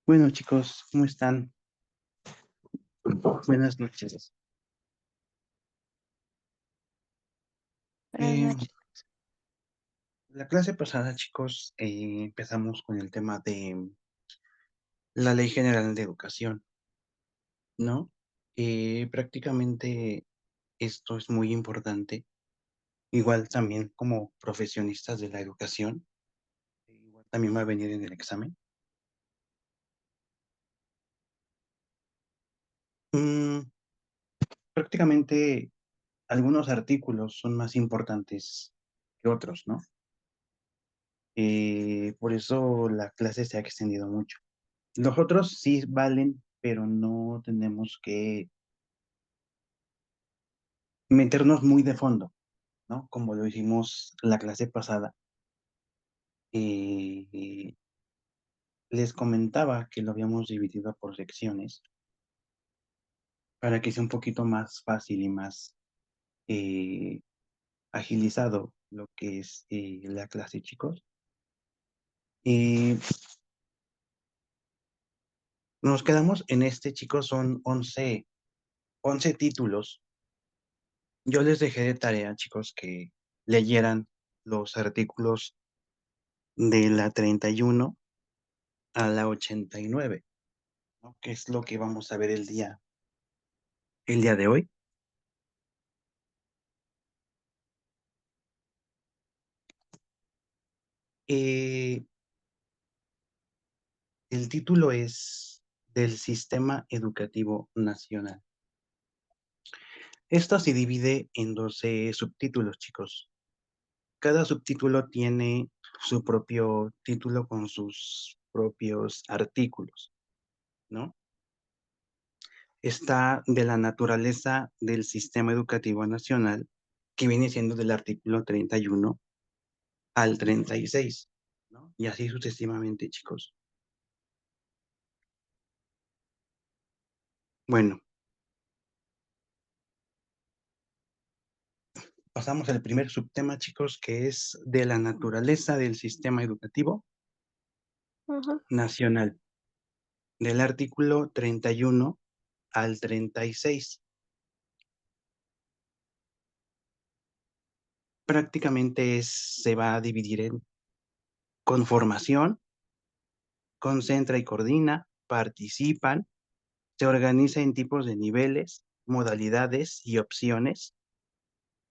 Bueno, chicos, ¿cómo están? Buenas noches. Buenas Eh, noches. la clase pasada, chicos, empezamos con el tema de la Ley General de Educación, ¿no? Prácticamente esto es muy importante, igual también como profesionistas de la educación, igual también va a venir en el examen. Mm, prácticamente algunos artículos son más importantes que otros, ¿no? Por eso la clase se ha extendido mucho. Los otros sí valen, pero no tenemos que meternos muy de fondo, ¿no? Como lo hicimos la clase pasada. Eh, les comentaba que lo habíamos dividido por secciones para que sea un poquito más fácil y más eh, agilizado lo que es la clase, chicos. Y nos quedamos en este, chicos, son 11 títulos. Yo les dejé de tarea, chicos, que leyeran los artículos de la 31 a la 89, ¿no? Que es lo que vamos a ver el día de hoy. Eh, el título es del Sistema Educativo Nacional. Esto se divide en 12 subtítulos, chicos. Cada subtítulo tiene su propio título con sus propios artículos, ¿no? Está de la naturaleza del sistema educativo nacional, que viene siendo del artículo 31 al 36, ¿no? Y así sucesivamente, chicos. Bueno, pasamos al primer subtema, chicos, que es de la naturaleza del sistema educativo Ujú. nacional, del artículo 31 al 36. Prácticamente se va a dividir en conformación, concentra y coordina, participan, se organiza en tipos de niveles, modalidades y opciones,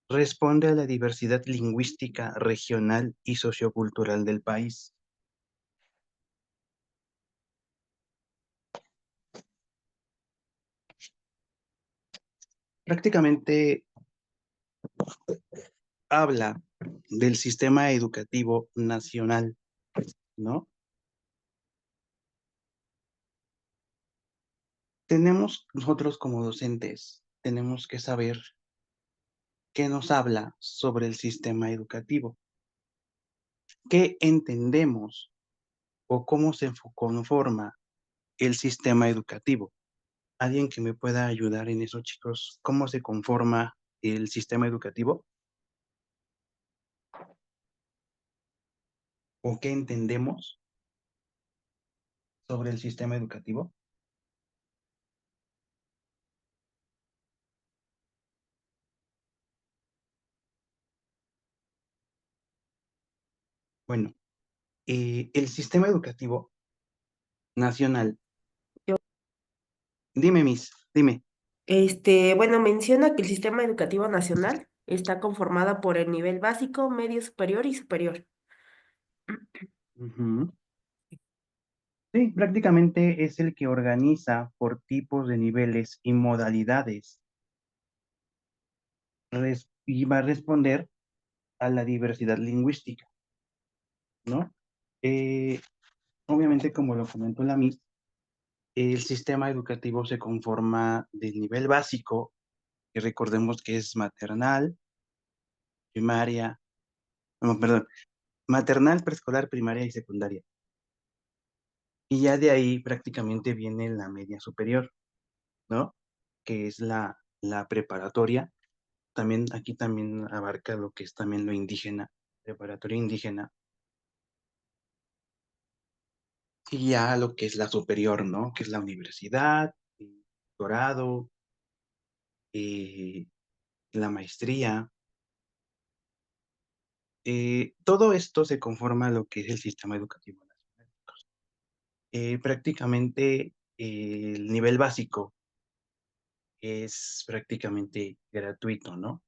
responde a la diversidad lingüística regional y sociocultural del país. Prácticamente habla del sistema educativo nacional, ¿no? Tenemos nosotros como docentes, tenemos que saber qué nos habla sobre el sistema educativo, qué entendemos o cómo se conforma el sistema educativo. ¿Alguien que me pueda ayudar en eso, chicos? ¿Cómo se conforma el sistema educativo? ¿O qué entendemos sobre el sistema educativo? Bueno, el sistema educativo nacional, Yo, dime, Miss, dime. bueno, menciona que el sistema educativo nacional está conformado por el nivel básico, medio superior y superior. Ujú. Sí, prácticamente es el que organiza por tipos de niveles y modalidades y va a responder a la diversidad lingüística, ¿no? Eh, obviamente, como lo comentó la Miss, el sistema educativo se conforma del nivel básico, que recordemos que es maternal, primaria, no, perdón, maternal, preescolar, primaria y secundaria. Y ya de ahí prácticamente viene la media superior, ¿no? Que es la preparatoria. También aquí también abarca lo que es también lo indígena, preparatoria indígena. y ya lo que es la superior, ¿no? Que es la universidad, el doctorado, eh, la maestría. Todo esto se conforma a lo que es el sistema educativo nacional. Prácticamente el nivel básico es prácticamente gratuito, ¿no?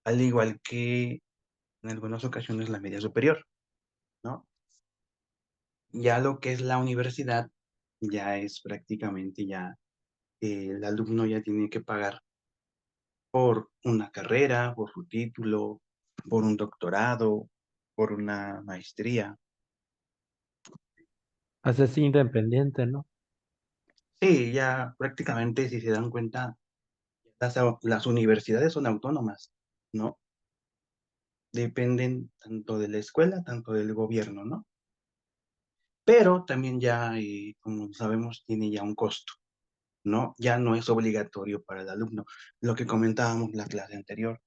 Al igual que en algunas ocasiones la media superior, ¿no? Ya lo que es la universidad, ya es prácticamente ya, el alumno ya tiene que pagar por una carrera, por su título, por un doctorado, por una maestría. Hacerse independiente, ¿no? Sí, ya prácticamente, si se dan cuenta, las universidades son autónomas, ¿no? Dependen tanto de la escuela, tanto del gobierno, ¿no? Pero también ya, como sabemos, tiene ya un costo, ¿no? Ya no es obligatorio para el alumno. Lo que comentábamos la clase anterior,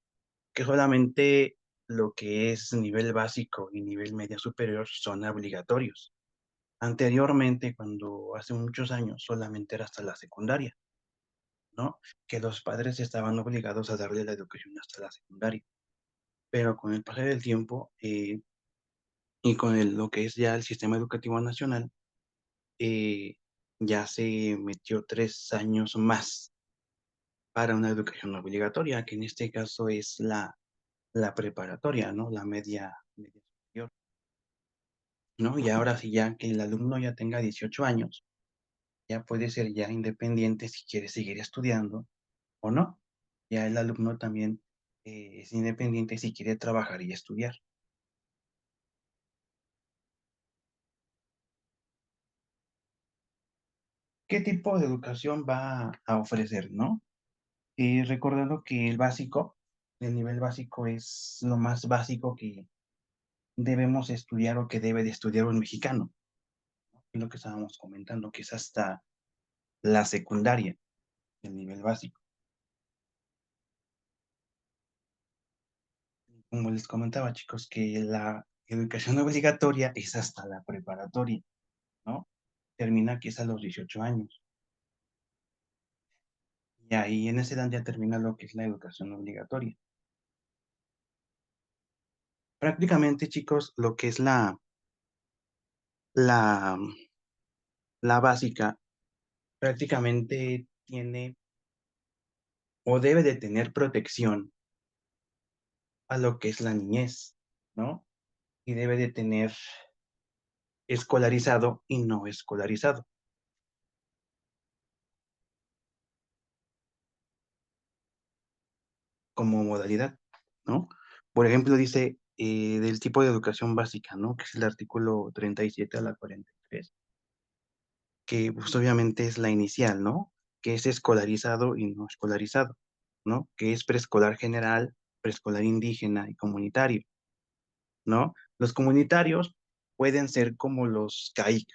que solamente lo que es nivel básico y nivel media superior son obligatorios. Anteriormente, cuando hace muchos años, solamente era hasta la secundaria, ¿no? Que los padres estaban obligados a darle la educación hasta la secundaria. Pero con el pasar del tiempo y con lo que es ya el sistema educativo nacional, eh, ya se metió 3 años más para una educación obligatoria, que en este caso es la preparatoria, ¿no? La media superior, ¿no? Y ahora sí, ya que el alumno ya tenga 18 años, ya puede ser ya independiente si quiere seguir estudiando o no. Ya el alumno también es independiente si quiere trabajar y estudiar. ¿Qué tipo de educación va a ofrecer, no? Recordando que el nivel básico es lo más básico que debemos estudiar o que debe de estudiar un mexicano. Es lo que estábamos comentando, que es hasta la secundaria, el nivel básico. Como les comentaba, chicos, que la educación obligatoria es hasta la preparatoria, ¿no? Termina que es a los 18 años. Y ahí en esa edad ya termina lo que es la educación obligatoria. Prácticamente, chicos, lo que es la, la básica, prácticamente tiene o debe de tener protección a lo que es la niñez, ¿no? Y debe de tener escolarizado y no escolarizado como modalidad, ¿no? Por ejemplo, dice del tipo de educación básica, ¿no? Que es el artículo 37 a la 43, que pues obviamente es la inicial, ¿no? Que es escolarizado y no escolarizado, ¿no? Que es preescolar general, preescolar indígena y comunitario, ¿no? Los comunitarios pueden ser como los CAIC,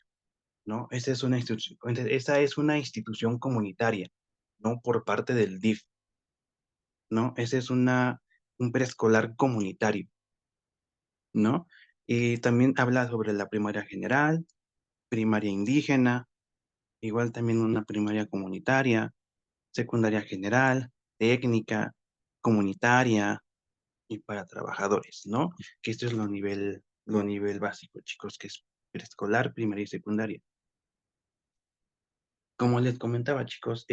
¿no? Esa es una institución comunitaria, ¿no? Por parte del DIF, ¿no? Ese es un preescolar comunitario, ¿no? Y también habla sobre la primaria general, primaria indígena, igual también una primaria comunitaria, secundaria general, técnica, comunitaria y para trabajadores, ¿no? Que esto es lo nivel básico, chicos, que es preescolar, primaria y secundaria. Como les comentaba, chicos,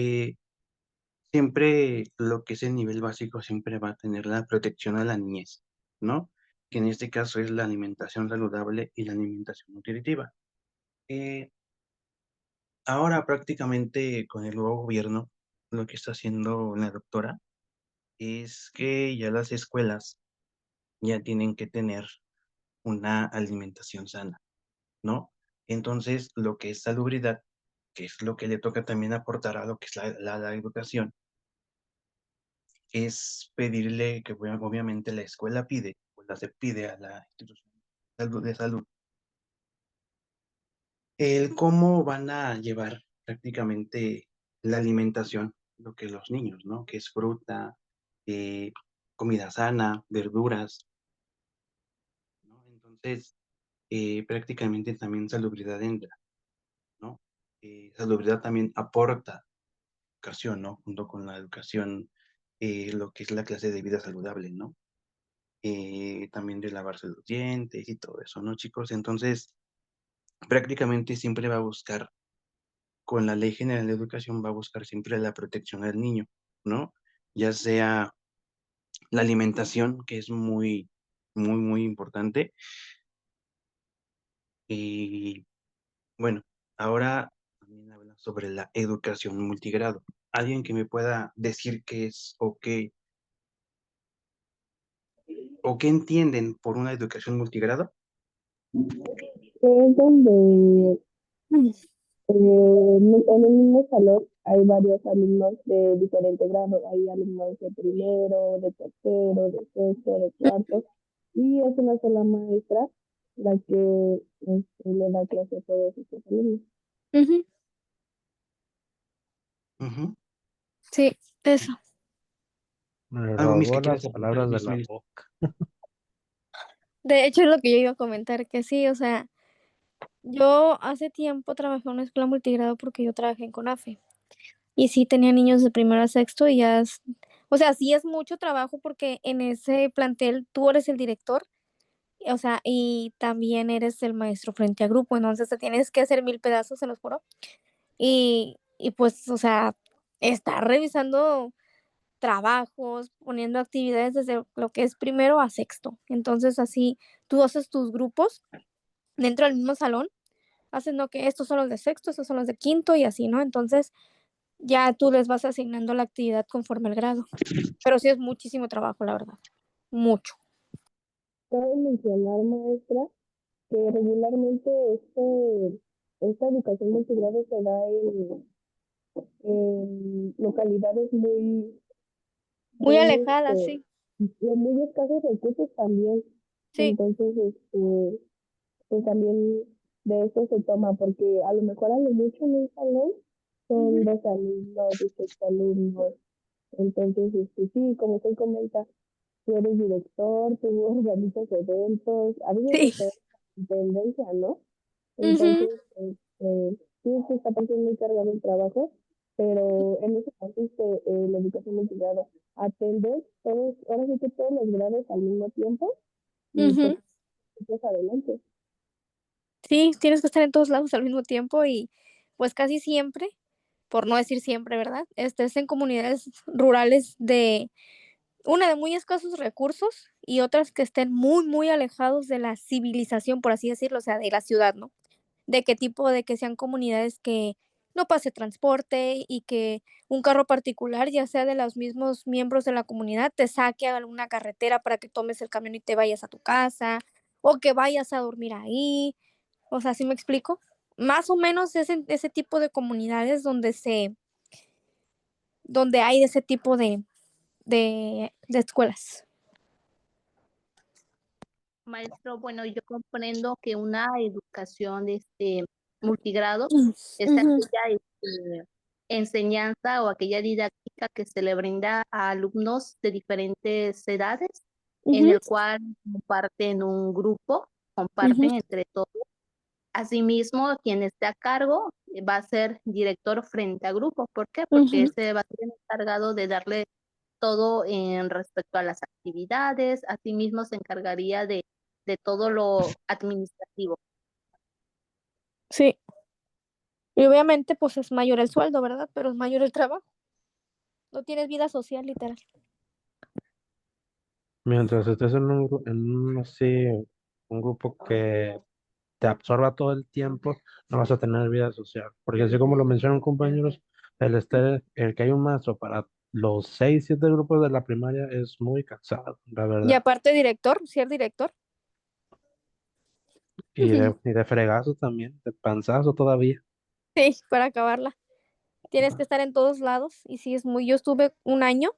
siempre lo que es el nivel básico siempre va a tener la protección a la niñez, ¿no? Que en este caso es la alimentación saludable y la alimentación nutritiva. Eh, Ahora prácticamente con el nuevo gobierno, lo que está haciendo la doctora es que ya las escuelas ya tienen que tener una alimentación sana, ¿no? Entonces, lo que es salubridad, que es lo que le toca también aportar a lo que es la educación, es pedirle que obviamente la escuela pide, o la se pide a la institución de salud, el cómo van a llevar prácticamente la alimentación, lo que los niños, ¿no? Que es fruta, comida sana, verduras, ¿no? Entonces, prácticamente también salubridad entra, ¿no? Salubridad también aporta educación, ¿no? Junto con la educación, lo que es la clase de vida saludable, ¿no? También de lavarse los dientes y todo eso, ¿no, chicos? Entonces, prácticamente siempre va a buscar, con la Ley General de Educación, va a buscar siempre la protección al niño, ¿no? Ya sea la alimentación, que es muy, muy, muy importante. Y bueno, ahora también habla sobre la educación multigrado. ¿Alguien que me pueda decir qué es o qué entienden por una educación multigrado? Que es donde en el mismo salón hay varios alumnos de diferente grado. Hay alumnos de primero, de tercero, de sexto, de cuarto. Y es una sola maestra la que le da clase a todos estos alumnos. Ujú, Ujú. sí, eso. Me Algo, Miss, robó que las quieras aportar, palabras de Miss la Mel. boca. De hecho, es lo que yo iba a comentar, que sí, o sea, yo hace tiempo trabajé en una escuela multigrado porque yo trabajé en CONAFE. Y sí tenía niños de primero a sexto y ya es, o sea, sí es mucho trabajo porque en ese plantel tú eres el director, o sea, y también eres el maestro frente a grupo, entonces te tienes que hacer mil pedazos, se los juro. Y pues, o sea, estar revisando trabajos, poniendo actividades desde lo que es primero a sexto. Entonces, así tú haces tus grupos dentro del mismo salón, haces no que estos son los de sexto, estos son los de quinto y así, ¿no? Entonces, ya tú les vas asignando la actividad conforme al grado. Pero sí es muchísimo trabajo, la verdad. Mucho. Cabe mencionar, maestra, que regularmente esta educación multigrado se da en localidades Muy muy, alejada, sí. de muy escasos recursos también. Sí. Entonces, pues también de eso se toma, porque a lo mejor a lo mucho en un salón son 2 alumnos, 18 alumnos. Entonces, sí, como usted comenta, tú eres director, tú organizas eventos, a veces Sí. hasta tendencia, ¿no? Ujú, Entonces, sí, sí está partiendo muy cargado el trabajo, pero en eso consiste la educación multigrado, atender todos, ahora sí que todos los grados al mismo tiempo y ujú. pues adelante. Sí, tienes que estar en todos lados al mismo tiempo y pues casi siempre, por no decir siempre, ¿verdad? Es en comunidades rurales de muy escasos recursos y otras que estén muy, muy alejados de la civilización, por así decirlo, o sea, de la ciudad, ¿no? De qué tipo, de que sean comunidades que no pase transporte y que un carro particular, ya sea de los mismos miembros de la comunidad, te saque a alguna carretera para que tomes el camión y te vayas a tu casa, o que vayas a dormir ahí. O sea, ¿sí me explico? Más o menos ese tipo de comunidades donde hay ese tipo de escuelas. Maestro, bueno, yo comprendo que una educación multigrado es Ujú, aquella enseñanza o aquella didáctica que se le brinda a alumnos de diferentes edades, en ujú, el cual comparten un grupo, ujú, comparten entre todos. Asimismo, quien esté a cargo va a ser director frente a grupo. ¿Por qué? Porque ujú. ese va a ser el encargado de darle todo en respecto a las actividades, asimismo se encargaría de todo lo administrativo. Sí. Y obviamente, pues es mayor el sueldo, ¿verdad? Pero es mayor el trabajo. No tienes vida social, literal. Mientras estés en así, un grupo que te absorba todo el tiempo, no vas a tener vida social. Porque así como lo mencionan compañeros, el que hay un maestro para los 6, 7 grupos de la primaria es muy cansado, la Y verdad. aparte director, ser director. Y de fregazo también, de panzazo todavía. Sí, para acabarla. Tienes que estar en todos lados y sí es muy, yo estuve un año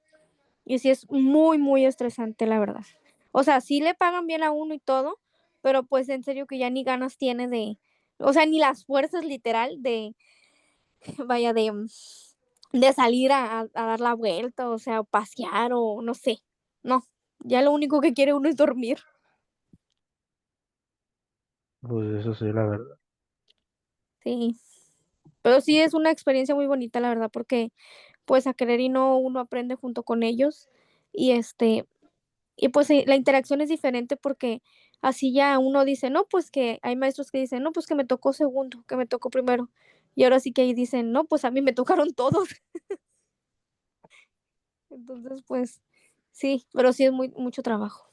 y sí es muy, muy estresante, la verdad. O sea, sí le pagan bien a uno y todo, pero pues en serio que ya ni ganas tiene o sea, ni las fuerzas literal vaya, de salir a dar la vuelta, o sea, o pasear o no sé. No, ya lo único que quiere uno es dormir. Pues eso sí, la verdad. Sí. Pero sí es una experiencia muy bonita, la verdad, porque, pues, a querer y no, uno aprende junto con ellos y, y pues, la interacción es diferente porque así ya uno dice: "No, pues, que", hay maestros que dicen: "No, pues, que me tocó segundo, que me tocó primero", y ahora sí que ahí dicen: "No, pues, a mí me tocaron todos". Entonces, pues, sí, pero sí es mucho trabajo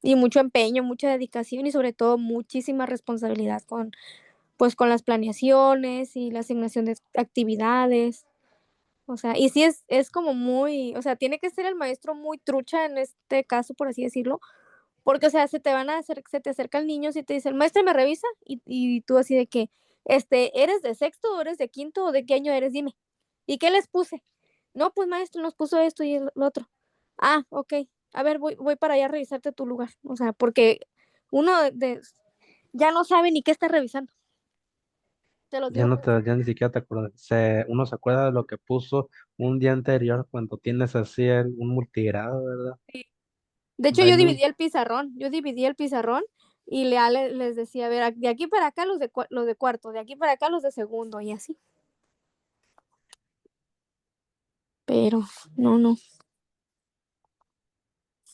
y mucho empeño, mucha dedicación y sobre todo muchísima responsabilidad con, pues, con las planeaciones y la asignación de actividades. O sea, y sí es como muy, o sea, tiene que ser el maestro muy trucha en este caso, por así decirlo, porque, o sea, se te acercan niños y te dicen: "Maestra, ¿me revisa?", y tú así de que, ¿eres de sexto, o eres de quinto, o de qué año eres? Dime, ¿y qué les puse? No, pues, maestro, nos puso esto y el lo otro. Ah, okey. A ver, voy para allá a revisarte tu lugar. O sea, porque uno de ya no sabe ni qué está revisando. Te lo Ya digo no por te, experiencia. ya ni siquiera te acuerdas. Uno se acuerda de lo que puso un día anterior cuando tienes así un multigrado, ¿verdad? De hecho, Bueno, yo dividía el pizarrón y les decía: "A ver, de aquí para acá los de cuarto, de aquí para acá los de segundo", y así. Pero no, no.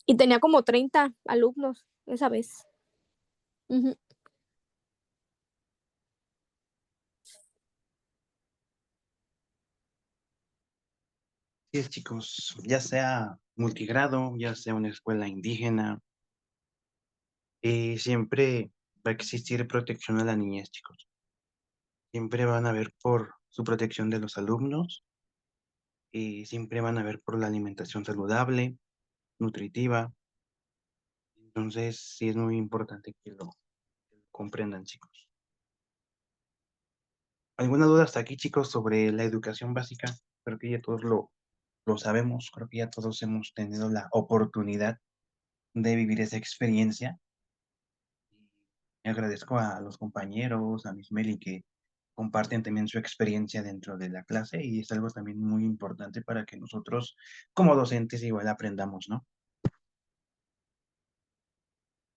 Y tenía como 30 alumnos esa vez. Ujú. Sí, chicos, ya sea multigrado, ya sea una escuela indígena, siempre va a existir protección a la niñez, chicos. Siempre van a ver por su protección de los alumnos y siempre van a ver por la alimentación saludable, nutritiva. Entonces, sí es muy importante que lo comprendan, chicos. ¿Alguna duda hasta aquí, chicos, sobre la educación básica? Creo que ya todos lo sabemos, creo que ya todos hemos tenido la oportunidad de vivir esa experiencia. Y agradezco a los compañeros, a Miss Meli, que comparten también su experiencia dentro de la clase y es algo también muy importante para que nosotros como docentes igual aprendamos, ¿no?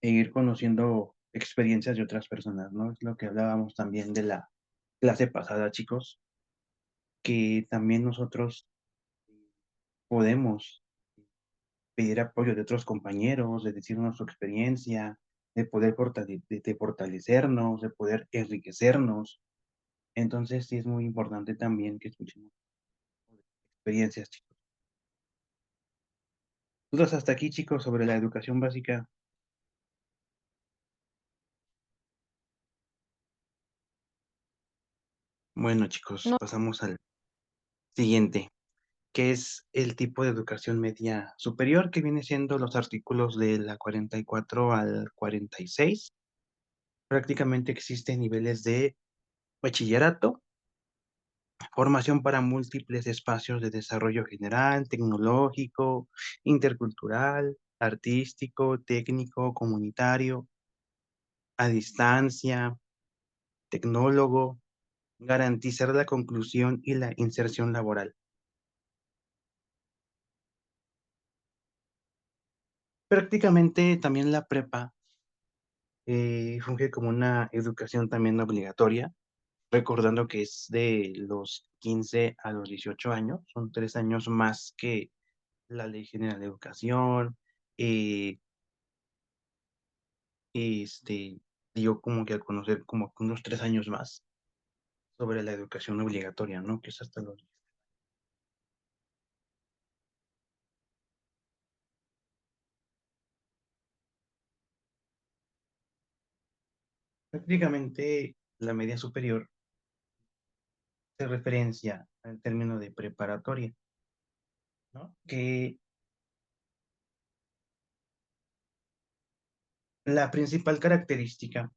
E ir conociendo experiencias de otras personas, ¿no? Es lo que hablábamos también de la clase pasada, chicos, que también nosotros podemos pedir apoyo de otros compañeros, de decirnos su experiencia, de poder de fortalecernos, de poder enriquecernos. Entonces sí es muy importante también que escuchemos experiencias, chicos. ¿Dudas hasta aquí, chicos, sobre la educación básica? Bueno, chicos, No, pasamos al siguiente, que es el tipo de educación media superior, que viene siendo los artículos de la 44 al 46. Prácticamente existen niveles de bachillerato, formación para múltiples espacios de desarrollo general, tecnológico, intercultural, artístico, técnico, comunitario, a distancia, tecnólogo, garantizar la conclusión y la inserción laboral. Prácticamente también la prepa funge como una educación también obligatoria, recordando que es de los 15 a los 18 años, son 3 años más que la Ley General de Educación, eh, dio como que a conocer como que unos 3 años más sobre la educación obligatoria, ¿no? Que es hasta los... Prácticamente la media superior se referencia al término de preparatoria, ¿no? Que la principal característica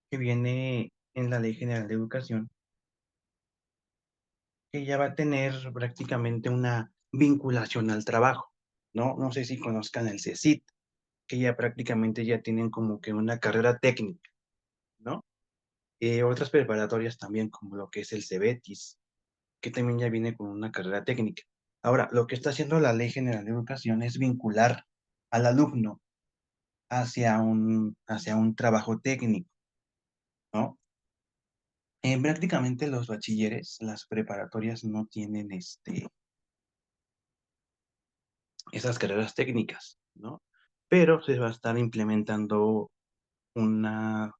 que viene en la Ley General de Educación, que ya va a tener prácticamente una vinculación al trabajo, ¿no? No sé si conozcan el CECIT, que ya prácticamente ya tienen como que una carrera técnica, ¿no? Otras preparatorias también, como lo que es el CEBETIS, que también ya viene con una carrera técnica. Ahora, lo que está haciendo la Ley General de Educación es vincular al alumno hacia un trabajo técnico, ¿no? Prácticamente los bachilleres, las preparatorias no tienen esas carreras técnicas, ¿no? Pero se va a estar implementando una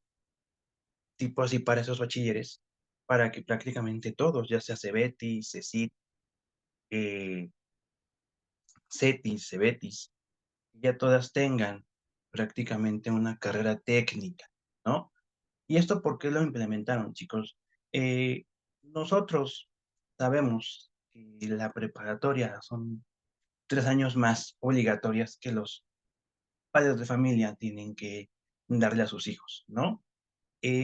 tipo así para esos bachilleres, para que prácticamente todos, ya sea CEBETIS, CECIT, eh, CETIS, CEBETIS, ya todas tengan prácticamente una carrera técnica, ¿no? ¿Y esto por qué lo implementaron, chicos? Eh, Nosotros sabemos que la preparatoria son 3 años más obligatorias que los padres de familia tienen que darle a sus hijos, ¿no?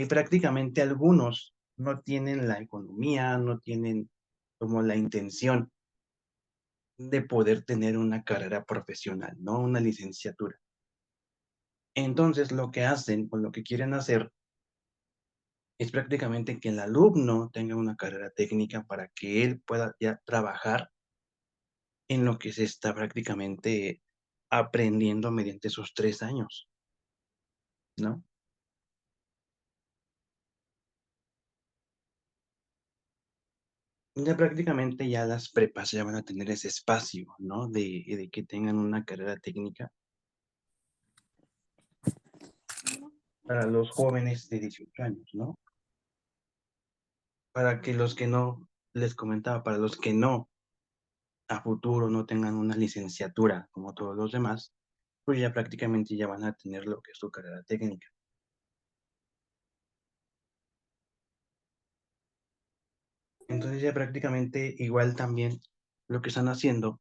Prácticamente algunos no tienen la economía, no tienen como la intención de poder tener una carrera profesional, ¿no? Una licenciatura. Entonces, lo que hacen o lo que quieren hacer es prácticamente que el alumno tenga una carrera técnica para que él pueda ya trabajar en lo que se está prácticamente aprendiendo mediante esos 3 años, ¿no? Ya prácticamente ya las prepas ya van a tener ese espacio, ¿no? De que tengan una carrera técnica para los jóvenes de 18 años, ¿no? Para que los que no, les comentaba, para los que no a futuro no tengan una licenciatura como todos los demás, pues ya prácticamente ya van a tener lo que es su carrera técnica. Entonces ya prácticamente igual también lo que están haciendo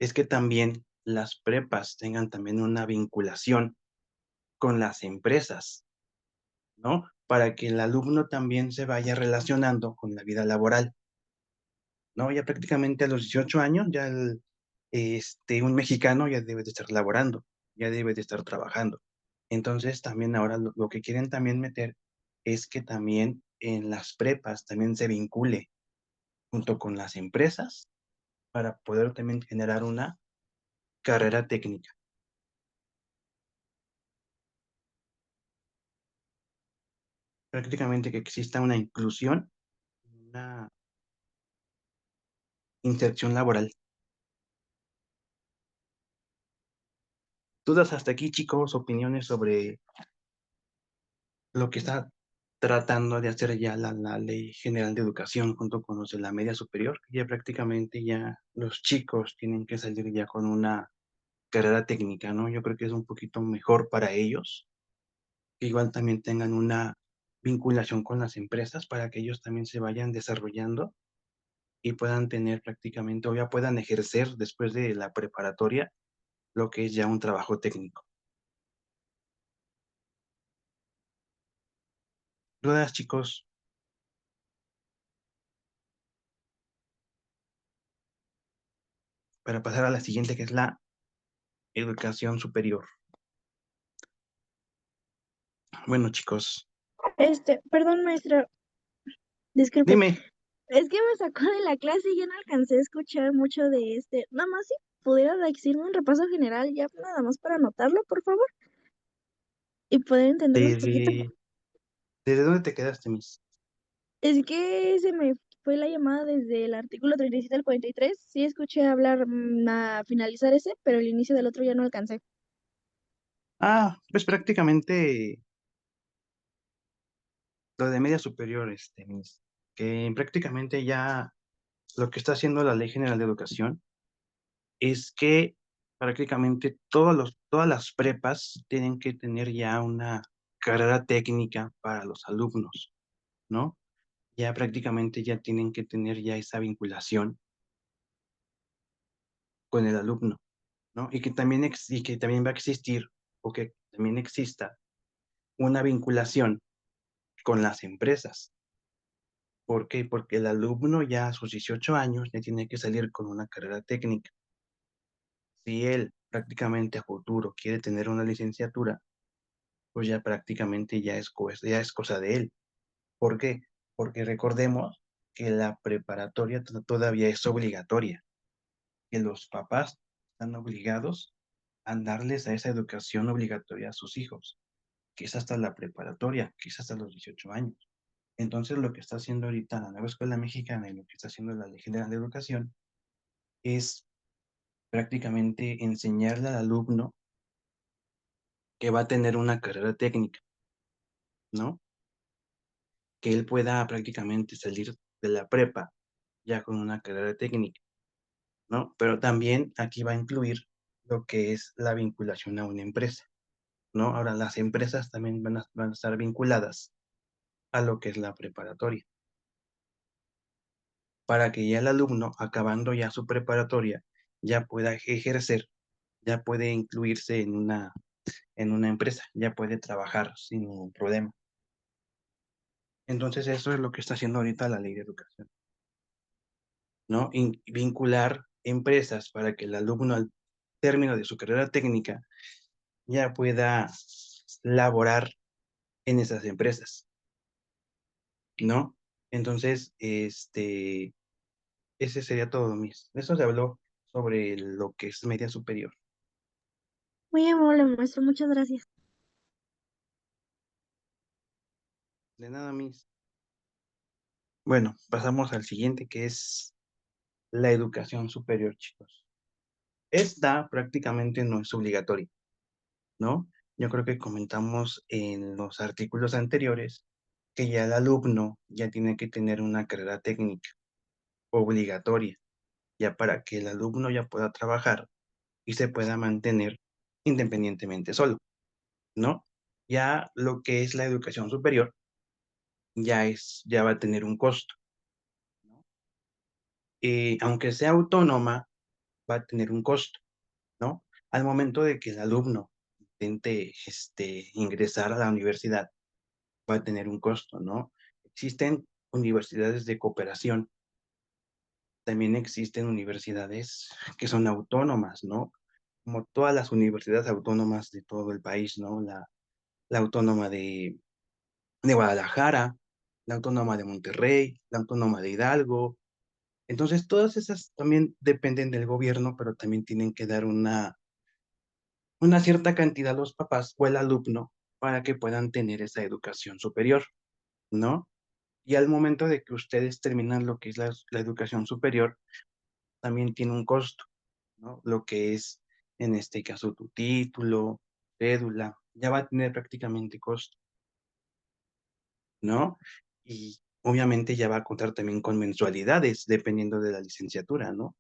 es que también las prepas tengan también una vinculación con las empresas, ¿no? Para que el alumno también se vaya relacionando con la vida laboral, ¿no? Ya prácticamente a los 18 años, ya un mexicano ya debe de estar laborando, ya debe de estar trabajando. Entonces, también ahora lo que quieren también meter es que también en las prepas también se vincule junto con las empresas para poder también generar una carrera técnica. Prácticamente que exista una inclusión, una inserción laboral. ¿Dudas hasta aquí, chicos? ¿Opiniones sobre lo que está tratando de hacer ya la Ley General de Educación junto con los de la media superior? Ya prácticamente ya los chicos tienen que salir ya con una carrera técnica, ¿no? Yo creo que es un poquito mejor para ellos, que igual también tengan una vinculación con las empresas para que ellos también se vayan desarrollando y puedan tener prácticamente o ya puedan ejercer después de la preparatoria lo que es ya un trabajo técnico. ¿Dudas, chicos? Para pasar a la siguiente, que es la educación superior. Bueno, chicos, Perdón, maestra, disculpe. dime. Es que me sacó de la clase y ya no alcancé a escuchar mucho de Nada más si pudiera decirme un repaso general, ya nada más para anotarlo, por favor, y poder entenderlo un poquito. ¿Desde dónde te quedaste, Miss? Es que se me fue la llamada desde el artículo 37 al 43. Sí escuché hablar a finalizar ese, pero el inicio del otro ya no alcancé. Pues prácticamente lo de media superior, Miss, que prácticamente ya lo que está haciendo la Ley General de Educación es que prácticamente todas las prepas tienen que tener ya una carrera técnica para los alumnos, ¿no? Ya prácticamente ya tienen que tener ya esa vinculación con el alumno, ¿no? Y que también va a existir o que también exista una vinculación con las empresas. ¿Por qué? Porque el alumno ya a sus 18 años ya tiene que salir con una carrera técnica. Si él prácticamente a futuro quiere tener una licenciatura, pues ya prácticamente ya es cosa de él. ¿Por qué? Porque recordemos que la preparatoria todavía es obligatoria, que los papás están obligados a darles a esa educación obligatoria a sus hijos, que es hasta la preparatoria, que es hasta los 18 años. Entonces, lo que está haciendo ahorita la nueva escuela mexicana y lo que está haciendo la Ley General de Educación es prácticamente enseñarle al alumno que va a tener una carrera técnica, ¿no? Que él pueda prácticamente salir de la prepa ya con una carrera técnica, ¿no? Pero también aquí va a incluir lo que es la vinculación a una empresa, ¿no? Ahora, las empresas también van a estar vinculadas a lo que es la preparatoria, para que ya el alumno, acabando ya su preparatoria, ya pueda ejercer, ya puede incluirse en una empresa, ya puede trabajar sin ningún problema. Entonces, eso es lo que está haciendo ahorita la Ley de Educación, ¿no? Vincular empresas para que el alumno al término de su carrera técnica ya pueda laborar en esas empresas, ¿no? Entonces, ese sería todo, mis. Eso se habló sobre lo que es media superior. Muy amable, maestro, muchas gracias. De nada, mis. Bueno, pasamos al siguiente, que es la educación superior, chicos. Esta prácticamente no es obligatoria, ¿no? Yo creo que comentamos en los artículos anteriores que ya el alumno ya tiene que tener una carrera técnica obligatoria, ya para que el alumno ya pueda trabajar y se pueda mantener independientemente solo, ¿no? Ya lo que es la educación superior ya va a tener un costo, ¿no? Aunque sea autónoma, va a tener un costo, ¿no? Al momento de que el alumno intente ingresar a la universidad, va a tener un costo, ¿no? Existen universidades de cooperación, también existen universidades que son autónomas, ¿no? Como todas las universidades autónomas de todo el país, ¿no? La autónoma de Guadalajara, la autónoma de Monterrey, la autónoma de Hidalgo. Entonces, todas esas también dependen del gobierno, pero también tienen que dar una cierta cantidad a los papás o el alumno para que puedan tener esa educación superior, ¿no? Y al momento de que ustedes terminan lo que es la educación superior, también tiene un costo, ¿no? Lo que es, en este caso, tu título, cédula, ya va a tener prácticamente costo, ¿no? Y obviamente ya va a contar también con mensualidades, dependiendo de la licenciatura, ¿no?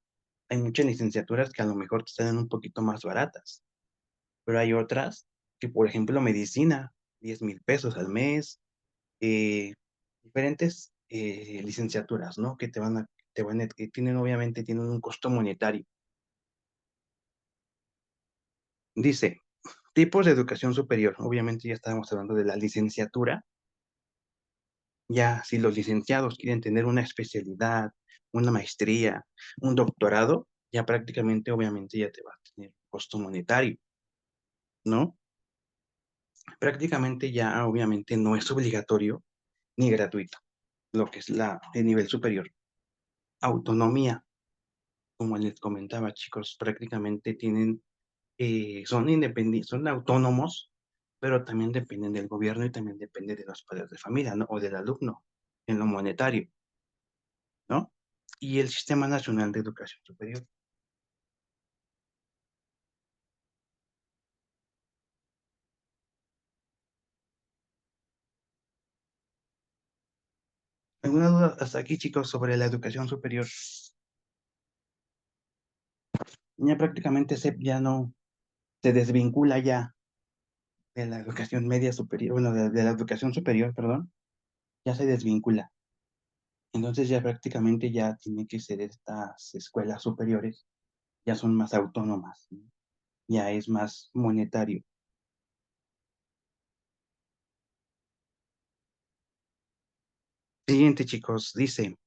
Hay muchas licenciaturas que a lo mejor te salen un poquito más baratas, pero hay otras que, por ejemplo, medicina, 10,000 pesos al mes, eh, diferentes licenciaturas, ¿no? Que que tienen, obviamente, tienen un costo monetario. Dice, tipos de educación superior. Obviamente ya estábamos hablando de la licenciatura. Ya si los licenciados quieren tener una especialidad, una maestría, un doctorado, ya prácticamente, obviamente, ya te va a tener costo monetario, ¿no? Prácticamente ya, obviamente, no es obligatorio ni gratuito, lo que es el nivel superior. Autonomía, como les comentaba, chicos, prácticamente son independientes, son autónomos, pero también dependen del gobierno y también depende de los padres de familia, ¿no? O del alumno en lo monetario, ¿no? Y el Sistema Nacional de Educación Superior. ¿Alguna duda hasta aquí, chicos, sobre la educación superior? Ya prácticamente ya no se desvincula ya de la educación media superior, bueno, de la educación superior, perdón, ya se desvincula. Entonces ya prácticamente ya tiene que ser estas escuelas superiores, ya son más autónomas, ¿no? Ya es más monetario. Siguiente, chicos, dice,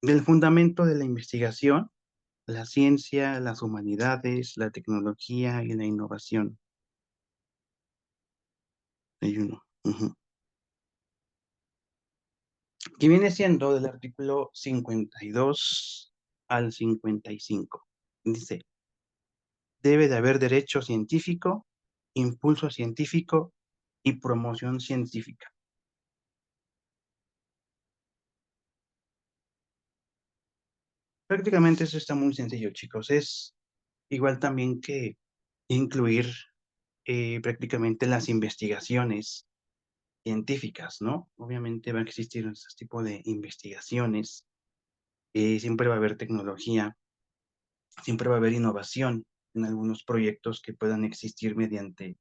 del fundamento de la investigación, la ciencia, las humanidades, la tecnología y la innovación. Hay uno. Ujú. Que viene siendo del artículo 52 al 55. Dice, debe de haber derecho científico, impulso científico y promoción científica. Prácticamente eso está muy sencillo, chicos. Es igual también que incluir prácticamente las investigaciones científicas, ¿no? Obviamente va a existir ese tipo de investigaciones, siempre va a haber tecnología, siempre va a haber innovación en algunos proyectos que puedan existir mediante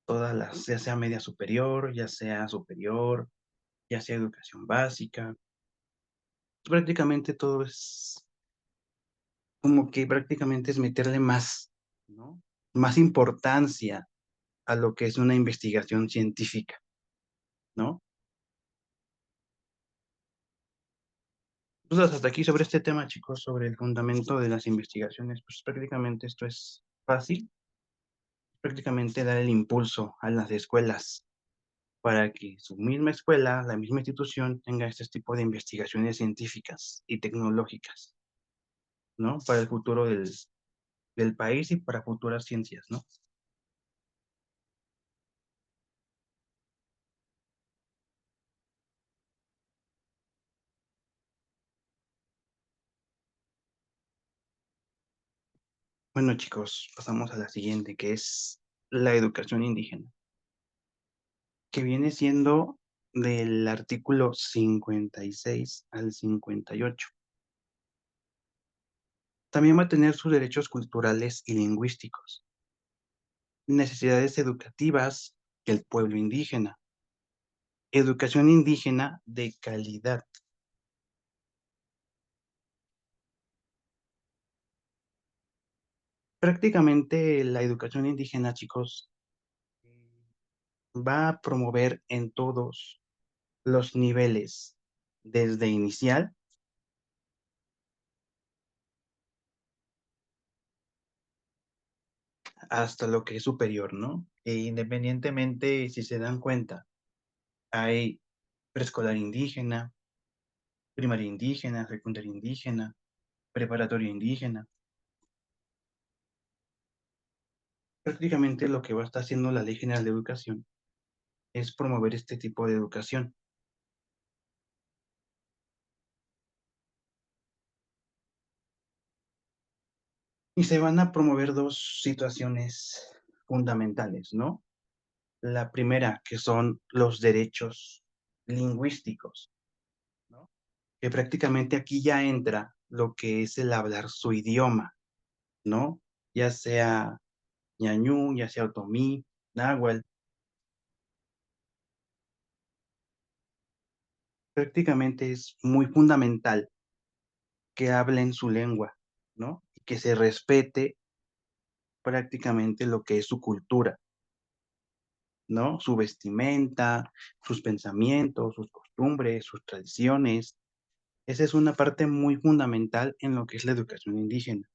todas las, ya sea media superior, ya sea educación básica. Prácticamente todo es como que prácticamente es meterle más, ¿no? Más importancia a lo que es una investigación científica, ¿no? Entonces, hasta aquí sobre este tema, chicos, sobre el fundamento de las investigaciones, pues prácticamente esto es fácil, prácticamente dar el impulso a las escuelas para que su misma escuela, la misma institución, tenga este tipo de investigaciones científicas y tecnológicas, ¿no? Para el futuro del país y para futuras ciencias, ¿no? Bueno, chicos, pasamos a la siguiente, que es la educación indígena, que viene siendo del artículo 56 al 58. También va a tener sus derechos culturales y lingüísticos, necesidades educativas del pueblo indígena, educación indígena de calidad. Prácticamente la educación indígena, chicos, va a promover en todos los niveles, desde inicial hasta lo que es superior, ¿no? E independientemente, si se dan cuenta, hay preescolar indígena, primaria indígena, secundaria indígena, preparatoria indígena. Prácticamente lo que va a estar haciendo la Ley General de Educación es promover este tipo de educación. Y se van a promover dos situaciones fundamentales, ¿no? La primera, que son los derechos lingüísticos, ¿no? Que prácticamente aquí ya entra lo que es el hablar su idioma, ¿no? Ya sea ñañú, ya sea otomí, náhuatl. Prácticamente es muy fundamental que hablen su lengua, ¿no? Y que se respete prácticamente lo que es su cultura, ¿no? Su vestimenta, sus pensamientos, sus costumbres, sus tradiciones. Esa es una parte muy fundamental en lo que es la educación indígena.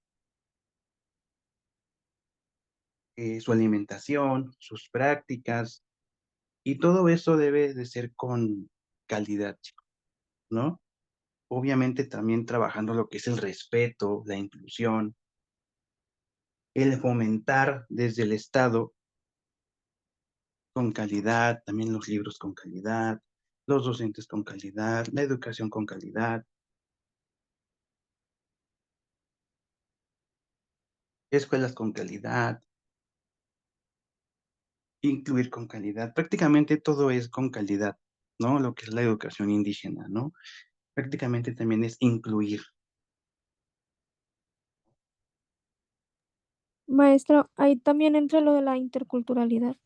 Su alimentación, sus prácticas, y todo eso debe de ser con calidad, chicos, ¿no? Obviamente también trabajando lo que es el respeto, la inclusión, el fomentar desde el Estado con calidad, también los libros con calidad, los docentes con calidad, la educación con calidad, escuelas con calidad, incluir con calidad. Prácticamente todo es con calidad, ¿no? Lo que es la educación indígena, ¿no? Prácticamente también es incluir. Maestro, ahí también entra lo de la interculturalidad,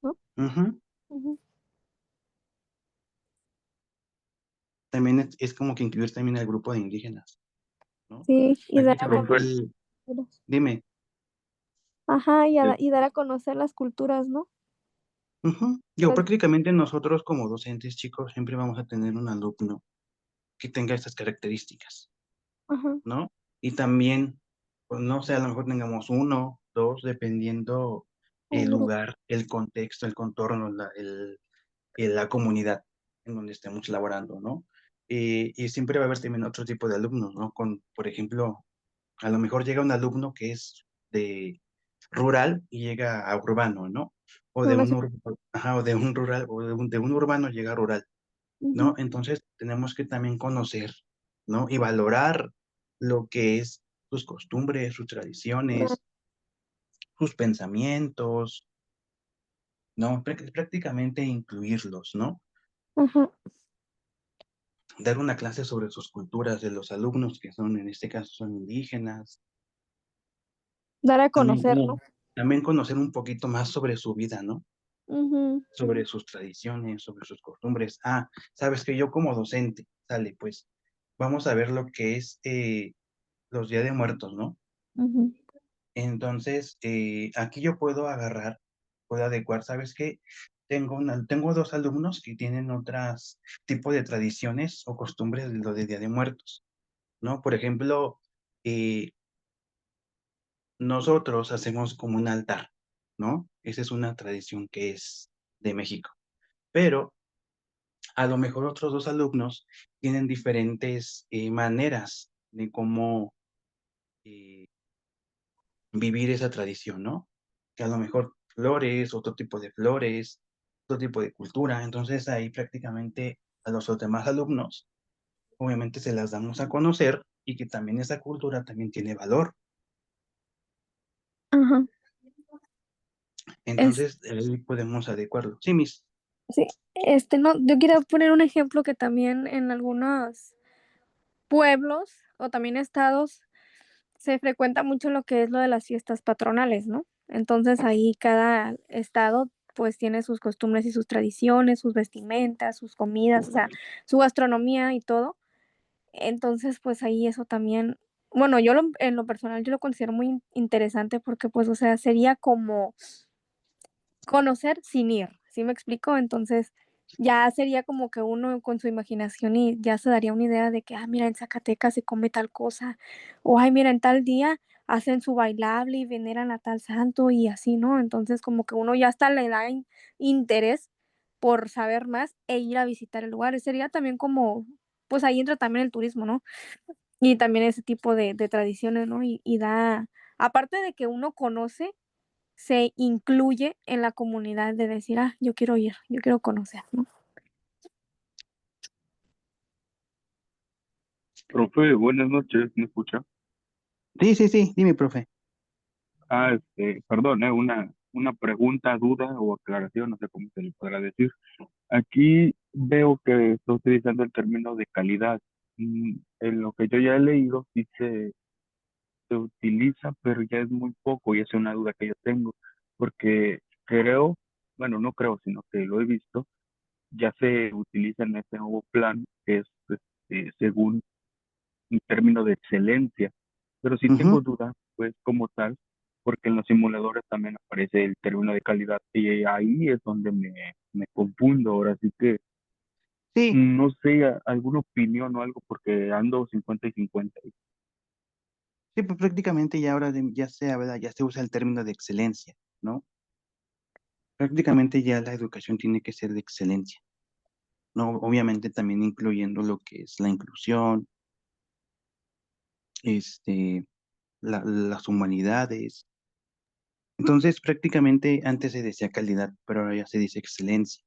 ¿no? Ujú. Ujú. También es como que incluir también al grupo de indígenas, ¿no? Sí, y dar a Prácticamente, conocer. dime. Ajá, Sí. y dar a conocer las culturas, ¿no? Ujú. Digo, Las- prácticamente nosotros como docentes, chicos, siempre vamos a tener un alumno que tenga estas características, Ajá, ¿no? Y también, pues no sé, a lo mejor tengamos uno, dos, dependiendo el un grupo. lugar, el contexto, el contorno, la comunidad en donde estemos laborando, ¿no? Y siempre va a haber también otro tipo de alumnos, ¿no? Con, por ejemplo, A lo mejor llega un alumno que es de rural y llega a urbano, ¿no? O de Una un, ciudad. ajá, o de un rural, o de un urbano llega a rural, ¿no? Ujú, Entonces tenemos que también conocer, ¿no? Y valorar lo que es sus costumbres, sus tradiciones, sus pensamientos, ¿no? Prácticamente incluirlos, ¿no? ujú. Dar una clase sobre sus culturas de los alumnos que son, en este caso, son indígenas. Dar a También, conocer, ¿no? también conocer un poquito más sobre su vida, ¿no? Ujú, Sobre sus tradiciones, sobre sus costumbres. Ah, sabes que yo como docente, sale, pues, vamos a ver lo que es los Días de Muertos, ¿no? ujú. Entonces, aquí yo puedo agarrar, puedo adecuar, ¿sabes qué? Tengo dos alumnos que tienen otras tipo de tradiciones o costumbres de lo de Día de Muertos, ¿no? Por ejemplo, eh, nosotros hacemos como un altar, ¿no? Esa es una tradición que es de México. Pero a lo mejor otros dos alumnos tienen diferentes maneras de cómo eh, vivir esa tradición, ¿no? Que a lo mejor flores, otro tipo de flores, otro tipo de cultura. Entonces ahí prácticamente a los demás alumnos, obviamente se las damos a conocer y que también esa cultura también tiene valor. Ajá. Es, Entonces ahí podemos adecuarlo. Sí, mis. sí, no, yo quiero poner un ejemplo que también en algunos pueblos o también estados se frecuenta mucho lo que es lo de las fiestas patronales, ¿no? Entonces ahí cada estado pues tiene sus costumbres y sus tradiciones, sus vestimentas, sus comidas, o sea, su gastronomía y todo. Entonces, pues ahí eso también, bueno, en lo personal yo lo considero muy interesante porque pues, o sea, sería como conocer sin ir, ¿sí me explico? Entonces, ya sería como que uno con su imaginación y ya se daría una idea de que, ah, mira, en Zacatecas se come tal cosa, o ay, mira, en tal día hacen su bailable y veneran a tal santo y así, ¿no? Entonces, como que uno ya hasta le da interés por saber más e ir a visitar el lugar. Y sería también como, pues ahí entra también el turismo, ¿no? Y también ese tipo de tradiciones, ¿no? Y da, aparte de que uno conoce, se incluye en la comunidad de decir, ah, yo quiero ir, yo quiero conocer, ¿no? Profe, buenas noches, ¿me escucha? Sí, sí, sí, dime, profe. Perdón, una pregunta, duda o aclaración, no sé cómo se le podrá decir. Aquí veo que está utilizando el término de calidad. En lo que yo ya he leído, sí se utiliza, pero ya es muy poco y es una duda que yo tengo, porque creo, bueno, no creo, sino que lo he visto, ya se utiliza en este nuevo plan, que es según un término de excelencia, pero sí Ujú. tengo dudas, pues como tal, porque en los simuladores también aparece el término de calidad y ahí es donde me confundo. Ahora sí que Sí, no sé, alguna opinión o algo, porque ando 50 y 50. sí, pues prácticamente ya ahora ya se habla, ya se usa el término de excelencia, ¿no? Prácticamente ya la educación tiene que ser de excelencia, ¿no? Obviamente también incluyendo lo que es la inclusión, este, las humanidades. Entonces, prácticamente antes se decía calidad, pero ahora ya se dice excelencia,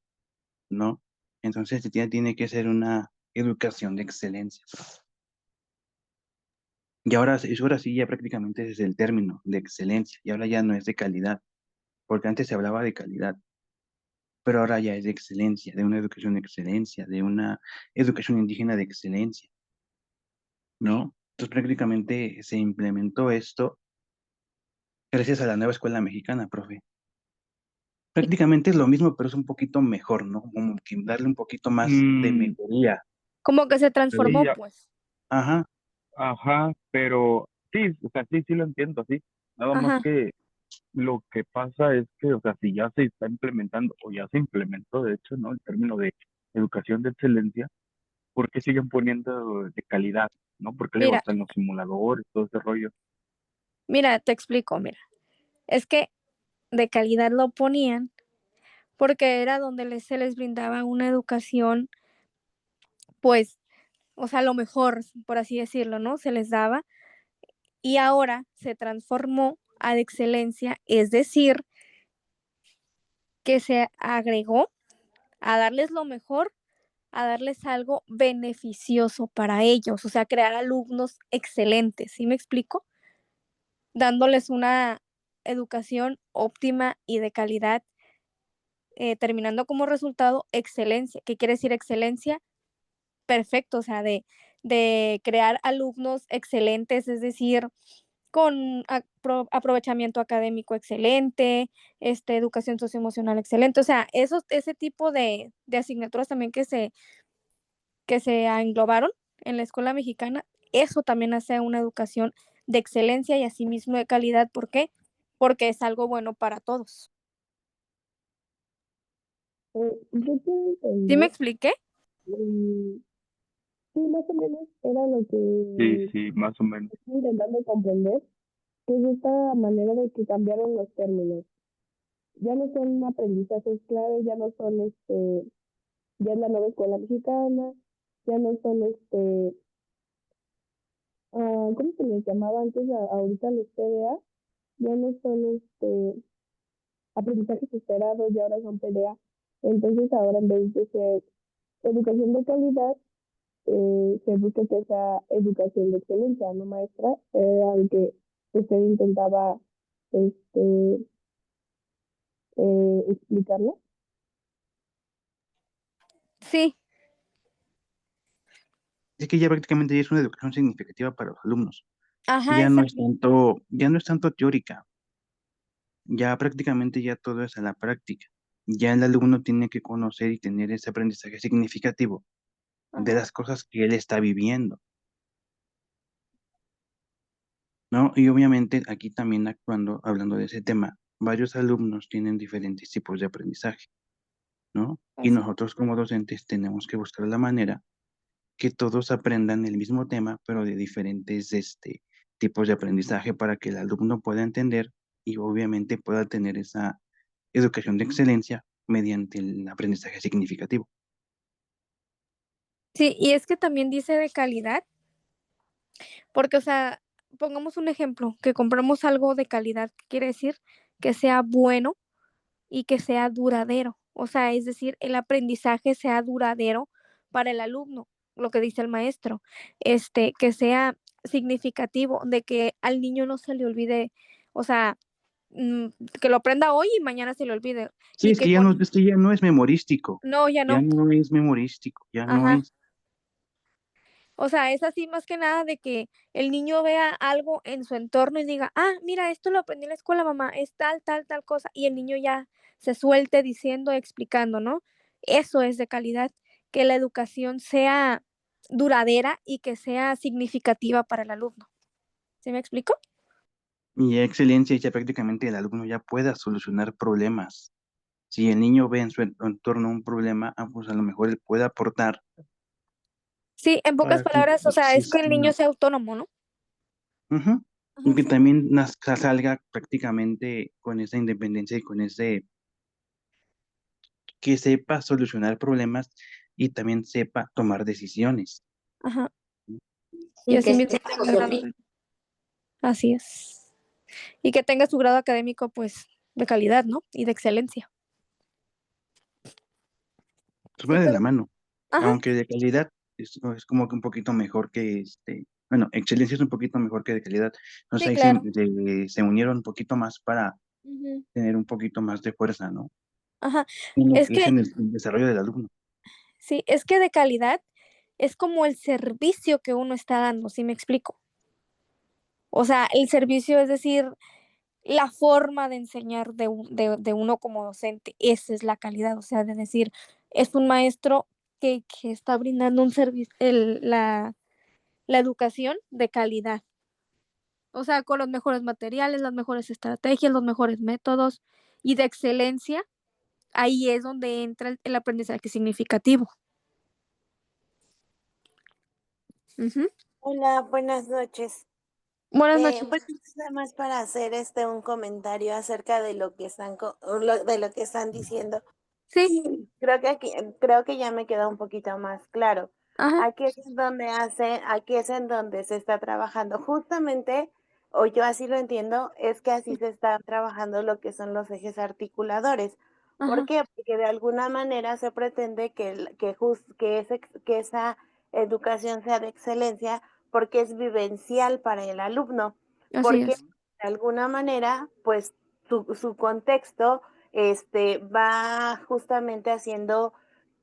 ¿no? Entonces, ya tiene que ser una educación de excelencia. Y ahora sí ya prácticamente es el término de excelencia, y ahora ya no es de calidad, porque antes se hablaba de calidad, pero ahora ya es de excelencia, de una educación de excelencia, de una educación indígena de excelencia, ¿no? Entonces prácticamente se implementó esto gracias a la nueva escuela mexicana, profe. Prácticamente es lo mismo, pero es un poquito mejor, ¿no? Como que darle un poquito más de Mm, mejoría. Como que se sí, transformó, pues. Ajá, ajá, pero sí, o sea, sí, sí lo entiendo, sí. Nada más Ajá. que lo que pasa es que, o sea, si ya se está implementando, o ya se implementó, de hecho, ¿no? El término de educación de excelencia, ¿por qué siguen poniendo de calidad? ¿No? Porque luego Mira, hasta en los simuladores, todo ese rollo. mira, te explico, mira. Es que de calidad lo ponían porque era donde se les brindaba una educación, pues, o sea, lo mejor, por así decirlo, ¿no? Se les daba y ahora se transformó a de excelencia, es decir, que se agregó a darles lo mejor, a darles algo beneficioso para ellos, o sea, crear alumnos excelentes, ¿sí me explico? Dándoles una educación óptima y de calidad, terminando como resultado excelencia. ¿Qué quiere decir excelencia? Perfecto, o sea, de crear alumnos excelentes, es decir, con aprovechamiento académico excelente, educación socioemocional excelente, o sea, ese tipo de asignaturas también que se englobaron en la escuela mexicana, eso también hace una educación de excelencia y asimismo de calidad. ¿Por qué? Porque es algo bueno para todos. Yo quiero ¿Sí me entender, expliqué? y sí, más o menos era lo Sí, que sí, más o menos. estoy intentando comprender, que es esta manera de que cambiaron los términos. Ya no son aprendizajes clave, ya no son ya es la nueva escuela mexicana, ya no son ¿cómo se les llamaba antes ahorita los PDA? Ya no son aprendizajes esperados, ya ahora son PDA. Entonces ahora en vez de ser educación de calidad, se busca que sea educación de excelencia, ¿no, maestra? Aunque usted intentaba explicarlo. Sí, Es que ya prácticamente ya es una educación significativa para los alumnos. ajá, exacto. Ya no es tanto teórica, ya prácticamente ya todo es a la práctica. Ya el alumno tiene que conocer y tener ese aprendizaje significativo de Ajá. las cosas que él está viviendo, ¿no? Y obviamente aquí también hablando de ese tema, varios alumnos tienen diferentes tipos de aprendizaje, ¿no? Y Así. nosotros como docentes tenemos que buscar la manera que todos aprendan el mismo tema, pero de diferentes tipos de aprendizaje para que el alumno pueda entender y obviamente pueda tener esa educación de excelencia mediante el aprendizaje significativo. Sí, y es que también dice de calidad, porque, o sea, pongamos un ejemplo, que compramos algo de calidad, ¿qué quiere decir? Que sea bueno y que sea duradero. O sea, es decir, el aprendizaje sea duradero para el alumno, lo que dice el maestro, que sea significativo, de que al niño no se le olvide, o sea, mm, que lo aprenda hoy y mañana se le olvide. Sí, Y que es que ya no es memorístico, no, ya ya no. no es memorístico, ya no Ajá. es. O sea, es así más que nada de que el niño vea algo en su entorno y diga, ah, mira, esto lo aprendí en la escuela, mamá, es tal, tal, tal cosa, y el niño ya se suelte diciendo, explicando, ¿no? Eso es de calidad, que la educación sea duradera y que sea significativa para el alumno. ¿Sí me explico? Y ya excelencia ya prácticamente el alumno ya pueda solucionar problemas. Si el niño ve en su entorno un problema, pues a lo mejor él puede aportar Sí, en pocas para que palabras, o sea, es que exista. el niño sea autónomo, ¿no? Ujú. Y Ajá, que sí. también salga prácticamente con esa independencia y con ese que sepa solucionar problemas y también sepa tomar decisiones. Ajá. Y Y así que mismo tenga su propio. así es. Y que tenga su grado académico, pues, de calidad, ¿no? Y de excelencia. Pues Sí, va de pero la mano, ajá, aunque de calidad es como que un poquito mejor que bueno, excelencia es un poquito mejor que de calidad. Entonces sí, ahí claro. se unieron un poquito más para Ujú. tener un poquito más de fuerza, ¿no? Ajá. En lo Es que es que, en el desarrollo del alumno. sí, es que de calidad es como el servicio que uno está dando, ¿sí me explico? O sea, el servicio, es decir, la forma de enseñar de uno como docente, esa es la calidad, o sea, de decir, es un maestro que está brindando un servicio, la educación de calidad, o sea, con los mejores materiales, las mejores estrategias, los mejores métodos y de excelencia, ahí es donde entra el aprendizaje significativo. Ujú. Hola, buenas noches. Buenas noches. Bueno, es nada más para hacer un comentario acerca de lo que están de lo que están diciendo. Sí, Creo que ya me queda un poquito más claro. ajá, Aquí es en donde se está trabajando justamente o yo así lo entiendo, es que así se está trabajando lo que son los ejes articuladores. ¿Por Ajá, qué? Porque de alguna manera se pretende que esa educación sea de excelencia porque es vivencial para el alumno. así Porque es. de alguna manera, pues su contexto va justamente haciendo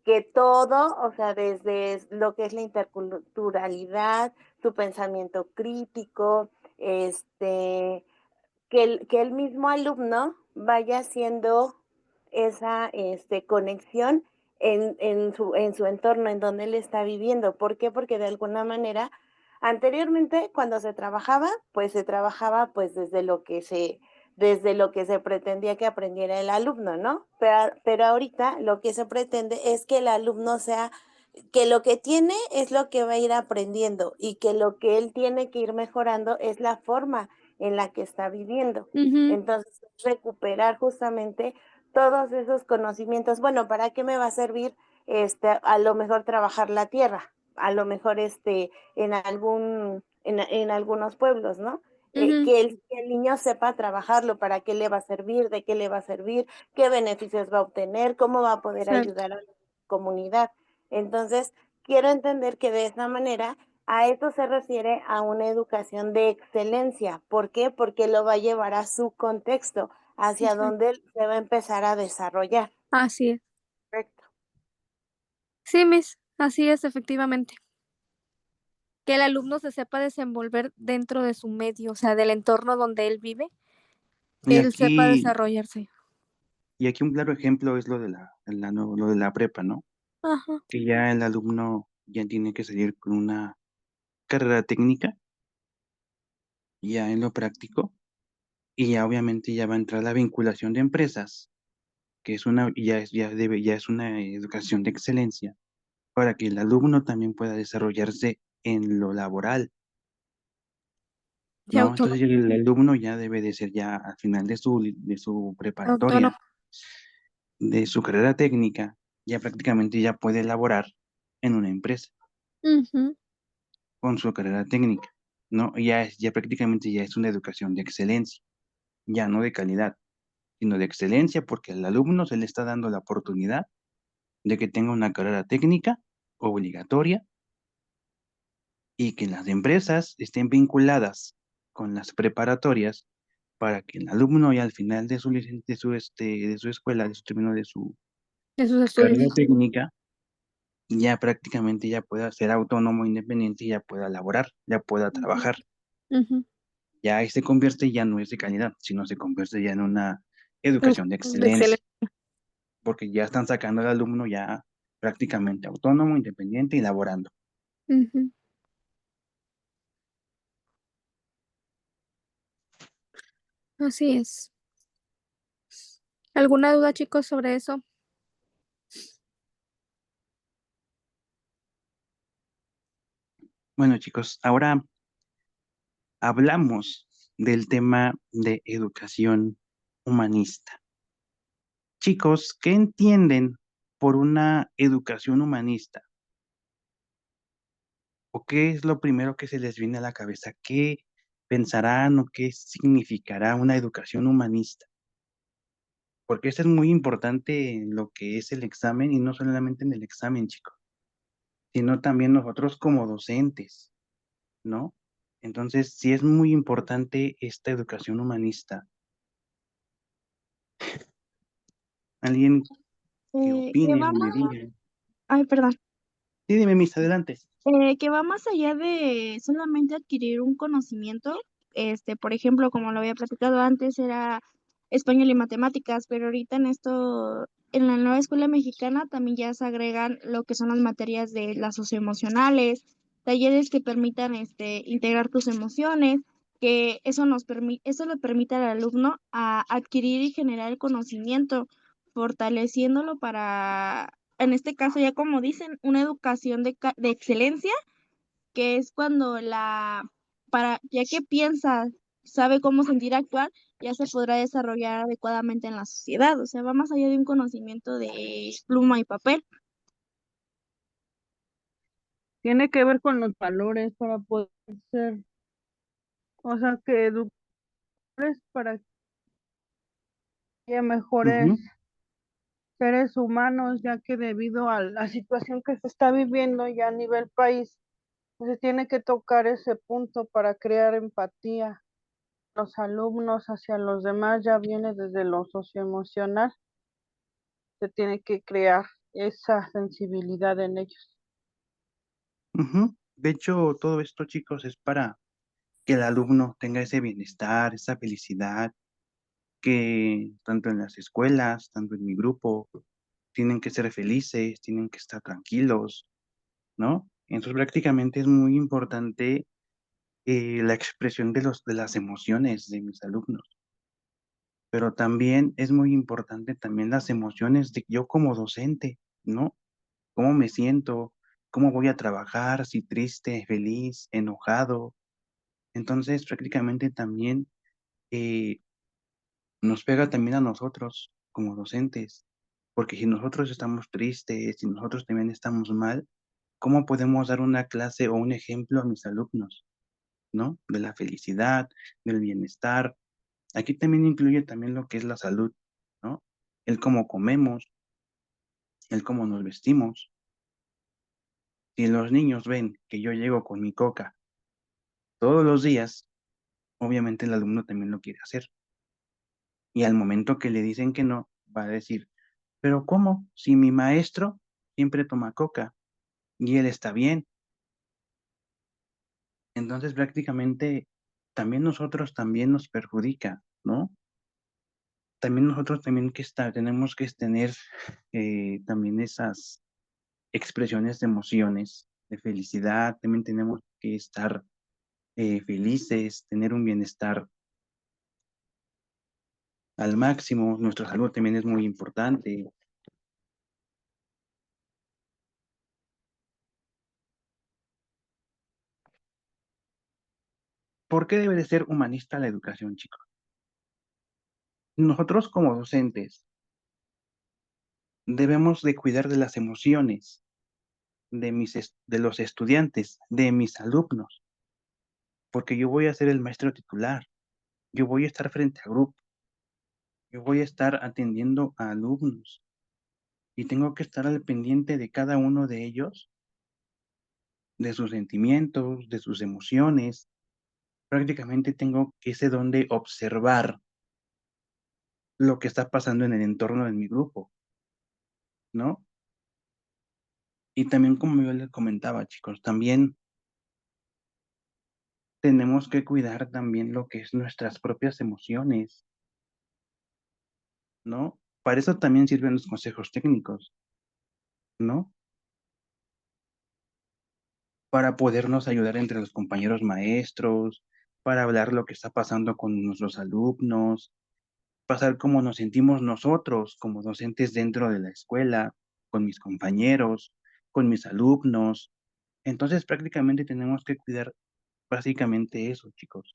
que todo, o sea, desde lo que es la interculturalidad, su pensamiento crítico, que el mismo alumno vaya haciendo esa conexión en su entorno, en donde él está viviendo. ¿Por qué? Porque de alguna manera, anteriormente, cuando se trabajaba pues desde lo que se pretendía que aprendiera el alumno, ¿no? Pero ahorita lo que se pretende es que el alumno sea, que lo que tiene es lo que va a ir aprendiendo y que lo que él tiene que ir mejorando es la forma en la que está viviendo. Ujú, Entonces, recuperar justamente todos esos conocimientos. Bueno, ¿para qué me va a servir a lo mejor trabajar la tierra? A lo mejor en algunos pueblos, ¿no? ujú, Que el niño sepa trabajarlo, para qué le va a servir, de qué le va a servir, qué beneficios va a obtener, cómo va a poder exacto. ayudar a la comunidad. Entonces, quiero entender que de esa manera a eso se refiere a una educación de excelencia. ¿Por qué? Porque lo va a llevar a su contexto, hacia Exacto. donde él se va a empezar a desarrollar. Así es. Correcto. Sí, Miss, así es, efectivamente. Que el alumno se sepa desenvolver dentro de su medio, o sea, del entorno donde él vive, Y él sepa aquí, desarrollarse. y aquí un claro ejemplo es lo de la prepa, ¿no? Ajá, Que ya el alumno ya tiene que salir con una carrera técnica, ya en lo práctico, y ya obviamente ya va a entrar la vinculación de empresas, que es ya es una educación de excelencia, para que el alumno también pueda desarrollarse en lo laboral, y ¿no? Entonces autónomo, el alumno ya debe de ser ya al final de su autónomo. preparatoria, de su carrera técnica, ya prácticamente ya puede laborar en una empresa Ujú, con su carrera técnica, ¿no? Ya prácticamente ya es una educación de excelencia, ya no de calidad, sino de excelencia, porque al alumno se le está dando la oportunidad de que tenga una carrera técnica obligatoria y que las empresas estén vinculadas con las preparatorias para que el alumno ya al final de de su escuela, de su término de su de sus estudios. carrera técnica, ya prácticamente ya pueda ser autónomo, independiente, y ya pueda laborar, ya pueda Ujú, trabajar. ujú. Ya ahí se convierte, ya no es de calidad, sino se convierte ya en una educación de excelencia, Excelente. porque ya están sacando al alumno ya prácticamente autónomo, independiente y laborando. Ujú, así es. ¿Alguna duda, chicos, sobre eso? Bueno, chicos, ahora hablamos del tema de educación humanista. Chicos, ¿qué entienden por una educación humanista? ¿O qué es lo primero que se les viene a la cabeza? ¿Qué pensarán o qué significará una educación humanista? Porque eso es muy importante en lo que es el examen y no solamente en el examen, chicos, sino también nosotros como docentes, ¿no? Entonces, sí es muy importante esta educación humanista. Alguien que Que opine va o me más, diga. ay, perdón, Sí, dime, mis, adelante. que va más allá de solamente adquirir un conocimiento, por ejemplo, como lo había platicado antes, era español y matemáticas, pero ahorita en la nueva escuela mexicana también ya se agregan lo que son las materias de las socioemocionales, talleres que permitan, integrar tus emociones, que eso le permite al alumno a adquirir y generar el conocimiento, fortaleciéndolo para, en este caso, ya como dicen, una educación de excelencia, que es cuando ya que piensa, sabe cómo sentir, actuar, ya se podrá desarrollar adecuadamente en la sociedad. O sea, va más allá de un conocimiento de pluma y papel. Tiene que ver con los valores para poder ser O sea, que eduques para que haya mejores Ujú. seres humanos, ya que debido a la situación que se está viviendo ya a nivel país, pues se tiene que tocar ese punto para crear empatía. Los alumnos hacia los demás ya viene desde lo socioemocional, se tiene que crear esa sensibilidad en ellos. Ujú. De hecho, todo esto, chicos, es para que el alumno tenga ese bienestar, esa felicidad, que tanto en las escuelas, tanto en mi grupo, tienen que ser felices, tienen que estar tranquilos, ¿no? Entonces, prácticamente es muy importante la expresión de las emociones de mis alumnos, pero también es muy importante también las emociones de yo como docente, ¿no? ¿Cómo me siento? ¿Cómo voy a trabajar? Si triste, feliz, enojado. Entonces, prácticamente también eh, nos pega también a nosotros como docentes, porque si nosotros estamos tristes, si nosotros también estamos mal, ¿cómo podemos dar una clase o un ejemplo a mis alumnos, ¿no? De la felicidad, del bienestar. Aquí también incluye también lo que es la salud, ¿no? El cómo comemos, el cómo nos vestimos. Si los niños ven que yo llego con mi coca todos los días, obviamente el alumno también lo quiere hacer. Y al momento que le dicen que no, va a decir, pero ¿cómo? Si mi maestro siempre toma coca y él está bien. Entonces prácticamente también nosotros también nos perjudica, ¿no? También nosotros también tenemos que tener también esas expresiones de emociones, de felicidad, también tenemos que estar felices, tener un bienestar al máximo, nuestra salud también es muy importante. ¿Por qué debe de ser humanista la educación, chicos? Nosotros como docentes debemos de cuidar de las emociones de los estudiantes, de mis alumnos, porque yo voy a ser el maestro titular, yo voy a estar frente a grupo, yo voy a estar atendiendo a alumnos y tengo que estar al pendiente de cada uno de ellos, de sus sentimientos, de sus emociones. Prácticamente tengo ese don de observar lo que está pasando en el entorno de mi grupo, ¿no? Y también como yo les comentaba, chicos, también tenemos que cuidar también lo que es nuestras propias emociones, ¿no? Para eso también sirven los consejos técnicos, ¿no? Para podernos ayudar entre los compañeros maestros, para hablar lo que está pasando con nuestros alumnos, pasar cómo nos sentimos nosotros como docentes dentro de la escuela, con mis compañeros, con mis alumnos. Entonces prácticamente tenemos que cuidar básicamente eso, chicos,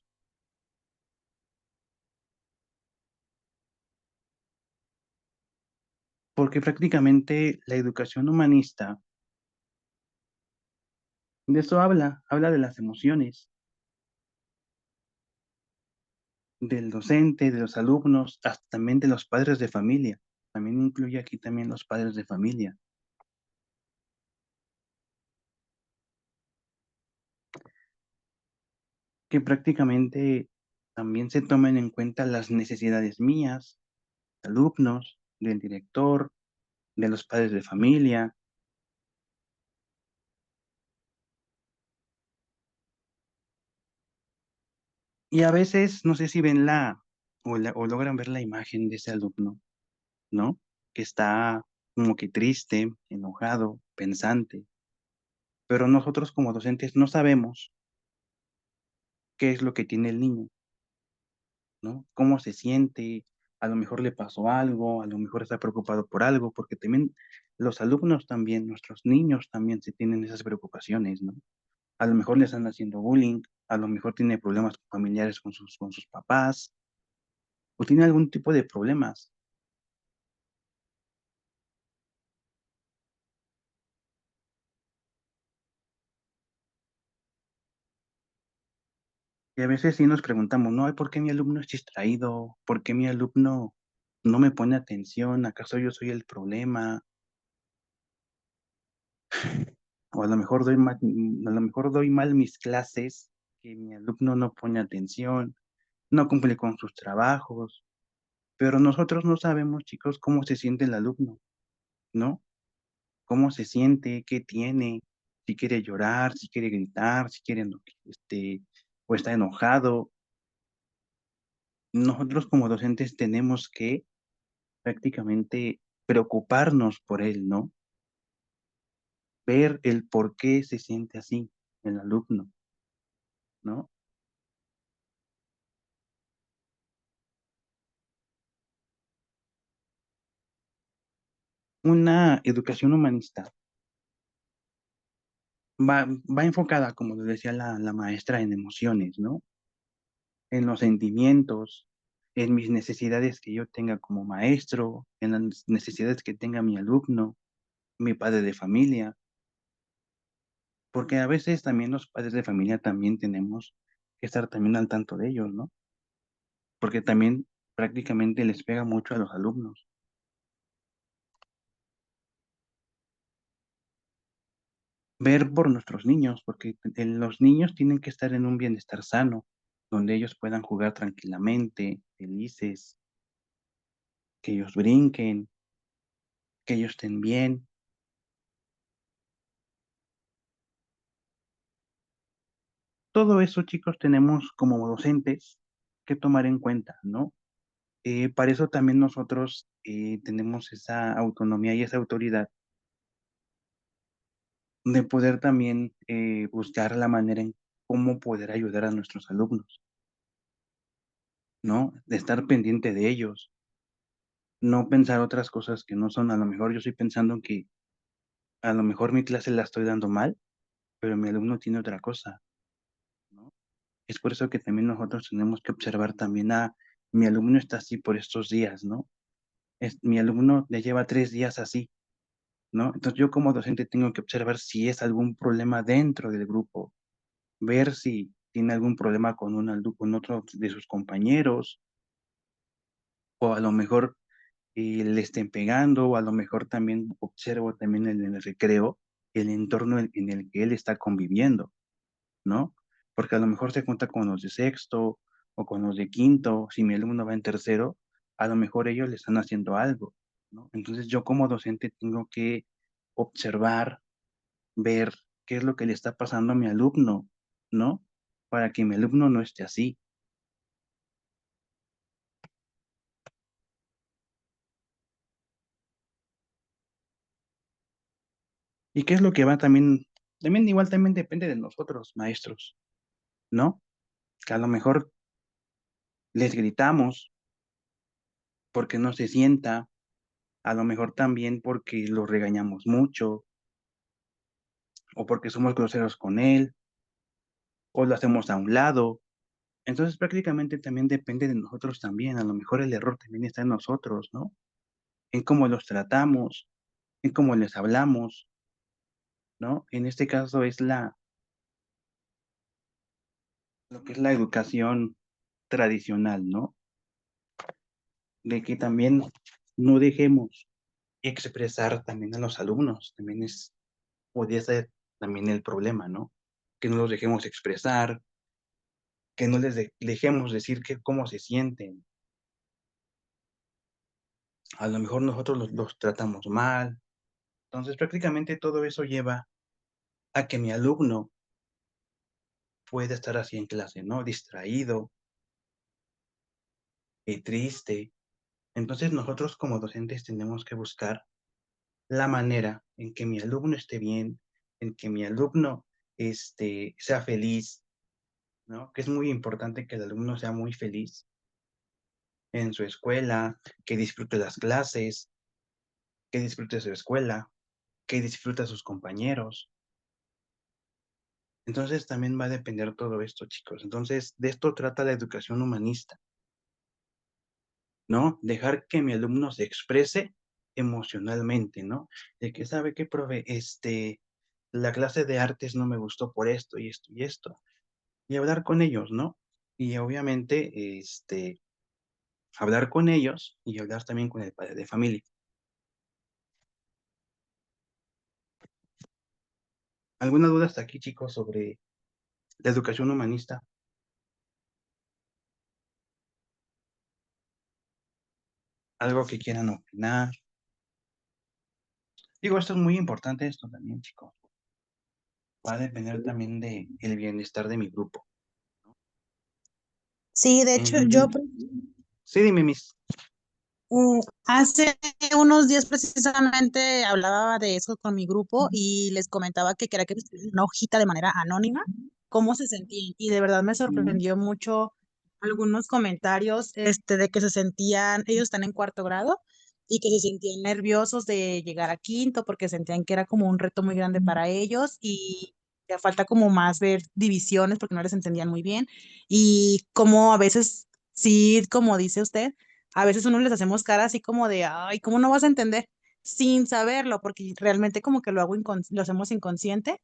porque prácticamente la educación humanista de eso habla de las emociones, del docente, de los alumnos, hasta también de los padres de familia. También incluye aquí también los padres de familia, que prácticamente también se tomen en cuenta las necesidades mías, alumnos, del director, de los padres de familia. Y a veces, no sé si ven o logran ver la imagen de ese alumno, ¿no? Que está como que triste, enojado, pensante, pero nosotros como docentes no sabemos qué es lo que tiene el niño, ¿no? Cómo se siente, a lo mejor le pasó algo, a lo mejor está preocupado por algo, porque también los alumnos también, nuestros niños también se tienen esas preocupaciones, ¿no? A lo mejor le están haciendo bullying, a lo mejor tiene problemas familiares con sus papás, o tiene algún tipo de problemas. Y a veces sí nos preguntamos, no, ¿por qué mi alumno es distraído? ¿Por qué mi alumno no me pone atención? ¿Acaso yo soy el problema? O a lo mejor a lo mejor doy mal mis clases, que mi alumno no pone atención, no cumple con sus trabajos, pero nosotros no sabemos, chicos, cómo se siente el alumno, ¿no? Cómo se siente, qué tiene, si quiere llorar, si quiere gritar, si quiere, o está enojado. Nosotros como docentes tenemos que prácticamente preocuparnos por él, ¿no? Ver el por qué se siente así el alumno, ¿no? Una educación humanista va enfocada, como lo decía la maestra, en emociones, ¿no? En los sentimientos, en mis necesidades que yo tenga como maestro, en las necesidades que tenga mi alumno, mi padre de familia, porque a veces también los padres de familia también tenemos que estar también al tanto de ellos, ¿no? Porque también prácticamente les pega mucho a los alumnos. Ver por nuestros niños, porque los niños tienen que estar en un bienestar sano, donde ellos puedan jugar tranquilamente, felices, que ellos brinquen, que ellos estén bien. Todo eso, chicos, tenemos como docentes que tomar en cuenta, ¿no? Para eso también nosotros tenemos esa autonomía y esa autoridad de poder también buscar la manera en cómo poder ayudar a nuestros alumnos, ¿no? De estar pendiente de ellos, no pensar otras cosas que no son, a lo mejor yo estoy pensando que a lo mejor mi clase la estoy dando mal, pero mi alumno tiene otra cosa, ¿no? Es por eso que también nosotros tenemos que observar también mi alumno está así por estos días, ¿no? Mi alumno le lleva 3 días así, ¿no? Entonces yo como docente tengo que observar si es algún problema dentro del grupo, ver si tiene algún problema con con otro de sus compañeros, o a lo mejor le estén pegando, o a lo mejor también observo también en el recreo el entorno en el que él está conviviendo, ¿no? Porque a lo mejor se junta con los de sexto o con los de quinto, si mi alumno va en tercero, a lo mejor ellos le están haciendo algo, ¿no? Entonces yo como docente tengo que observar, ver qué es lo que le está pasando a mi alumno, ¿no? Para que mi alumno no esté así. ¿Y qué es lo que va también igual también depende de nosotros, maestros, ¿no? Que a lo mejor les gritamos porque no se sienta, a lo mejor también porque lo regañamos mucho, o porque somos groseros con él, o lo hacemos a un lado. Entonces prácticamente también depende de nosotros también. A lo mejor el error también está en nosotros, ¿no? En cómo los tratamos, en cómo les hablamos, ¿no? En este caso es lo que es la educación tradicional, ¿no? De que también no dejemos expresar también a los alumnos, también podría ser también el problema, ¿no? Que no los dejemos expresar, que no les dejemos decir cómo se sienten. A lo mejor nosotros los tratamos mal. Entonces, prácticamente todo eso lleva a que mi alumno pueda estar así en clase, ¿no? Distraído, triste. Entonces, nosotros como docentes tenemos que buscar la manera en que mi alumno esté bien, en que mi alumno sea feliz, ¿no? Que es muy importante que el alumno sea muy feliz en su escuela, que disfrute las clases, que disfrute su escuela, que disfrute a sus compañeros. Entonces también va a depender todo esto, chicos. Entonces, de esto trata la educación humanista, ¿no? Dejar que mi alumno se exprese emocionalmente, ¿no? De que sabe que, profe, la clase de artes no me gustó por esto y esto y esto. Y hablar con ellos, ¿no? y obviamente hablar con ellos y hablar también con el padre de familia. ¿Alguna duda hasta aquí, chicos, sobre la educación humanista? ¿Algo que quieran opinar? Digo, esto es muy importante, esto también, chicos. Va a depender también de el bienestar de mi grupo. Sí, de hecho, yo Entonces, sí, dime, mis. hace unos días precisamente hablaba de eso con mi grupo y les comentaba que quería que me escribieran una hojita de manera anónima, cómo se sentían. Y de verdad me sorprendió mucho algunos comentarios, de que se sentían, ellos están en cuarto grado y que se sentían nerviosos de llegar a quinto porque sentían que era como un reto muy grande para ellos y que falta como más ver divisiones porque no les entendían muy bien y como a veces, sí, como dice usted, a veces uno les hacemos cara así como de, ay, ¿cómo no vas a entender? Sin saberlo, porque realmente como que lo hacemos inconsciente.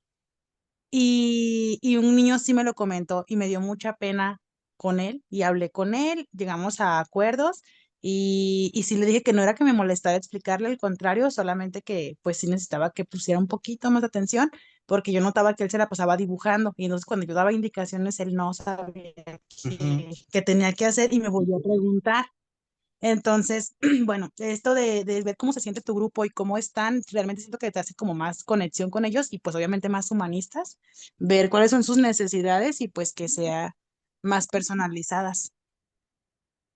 Y un niño sí me lo comentó y me dio mucha pena con él y hablé con él, llegamos a acuerdos y sí le dije que no era que me molestara explicarle, al contrario, solamente que pues sí necesitaba que pusiera un poquito más de atención porque yo notaba que él se la pasaba dibujando y entonces cuando yo daba indicaciones él no sabía Ujú. qué tenía que hacer y me volvió a preguntar. Entonces, bueno, esto de ver cómo se siente tu grupo y cómo están, realmente siento que te hace como más conexión con ellos y pues obviamente más humanistas, ver cuáles son sus necesidades y pues que sea más personalizadas.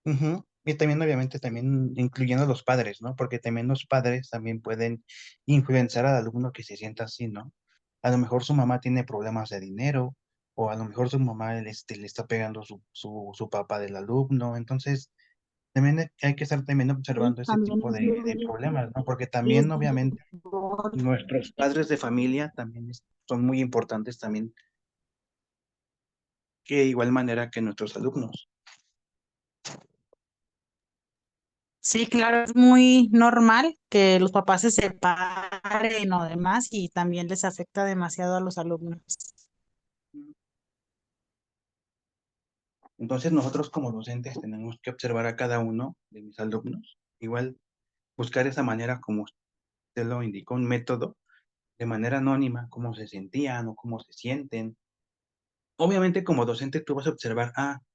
Ujú. Y también, obviamente, también incluyendo a los padres, ¿no? Porque también los padres también pueden influenciar al alumno que se sienta así, ¿no? A lo mejor su mamá tiene problemas de dinero, o a lo mejor su mamá le está pegando su papá del alumno. Entonces, también hay que estar también Sí, observando ese también tipo de problemas, ¿no? Porque también, obviamente, nuestros padres de familia también son muy importantes también, que igual manera que nuestros alumnos. sí, claro, es muy normal que los papás se separen o demás y también les afecta demasiado a los alumnos. Entonces nosotros como docentes tenemos que observar a cada uno de mis alumnos, igual buscar esa manera como usted lo indicó, un método de manera anónima, cómo se sentían o cómo se sienten. Obviamente como docente tú vas a observar,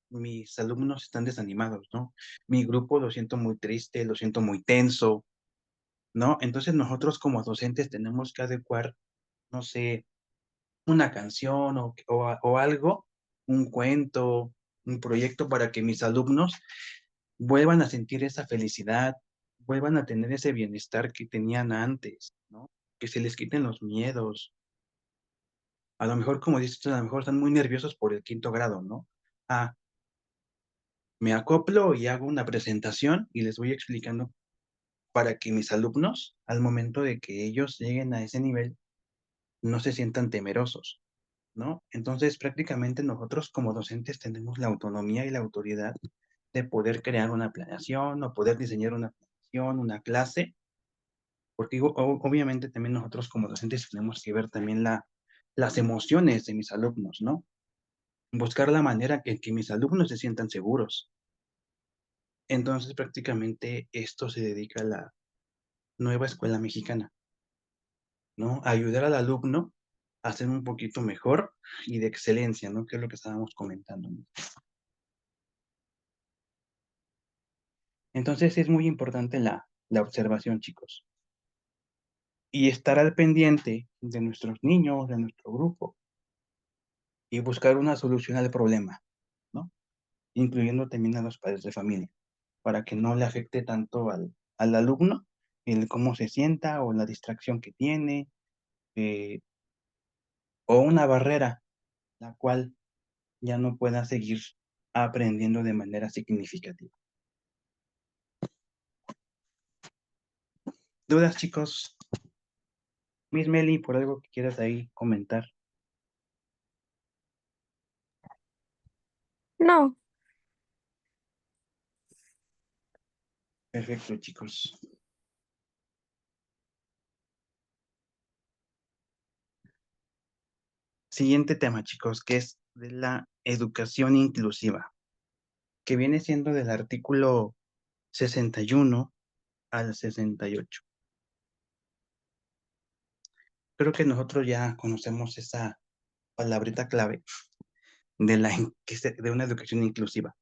mis alumnos están desanimados, ¿no? Mi grupo lo siento muy triste, lo siento muy tenso, ¿no? Entonces nosotros como docentes tenemos que adecuar, no sé, una canción o algo, un cuento, un proyecto para que mis alumnos vuelvan a sentir esa felicidad, vuelvan a tener ese bienestar que tenían antes, ¿no? Que se les quiten los miedos. A lo mejor, como dices, tú, a lo mejor están muy nerviosos por el quinto grado, ¿no? Ah, me acoplo y hago una presentación y les voy explicando para que mis alumnos, al momento de que ellos lleguen a ese nivel, no se sientan temerosos, ¿no? Entonces, prácticamente nosotros como docentes tenemos la autonomía y la autoridad de poder crear una planeación o poder diseñar una planeación, una clase, porque obviamente también nosotros como docentes tenemos que ver también las emociones de mis alumnos, ¿no? Buscar la manera en que mis alumnos se sientan seguros. Entonces, prácticamente esto se dedica a la nueva escuela mexicana, ¿no? A ayudar al alumno a ser un poquito mejor y de excelencia, ¿no? Que es lo que estábamos comentando, ¿no? Entonces, es muy importante la observación, chicos, y estar al pendiente de nuestros niños, de nuestro grupo, y buscar una solución al problema, ¿no? Incluyendo también a los padres de familia, para que no le afecte tanto al alumno el cómo se sienta o la distracción que tiene, eh, o una barrera la cual ya no pueda seguir aprendiendo de manera significativa. ¿Dudas, chicos? Miss Meli, por algo que quieras ahí comentar. No, Perfecto, chicos. Siguiente tema, chicos, que es de la educación inclusiva, que viene siendo del artículo 61 al 68. Creo que nosotros ya conocemos esa palabrita clave de una educación inclusiva,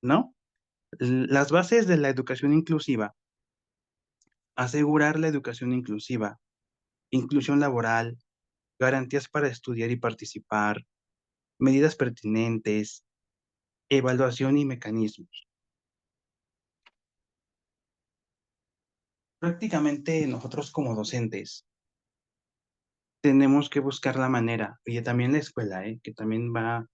¿no? Las bases de la educación inclusiva: asegurar la educación inclusiva, inclusión laboral, garantías para estudiar y participar, medidas pertinentes, evaluación y mecanismos. Prácticamente nosotros como docentes tenemos que buscar la manera, y también la escuela, que también va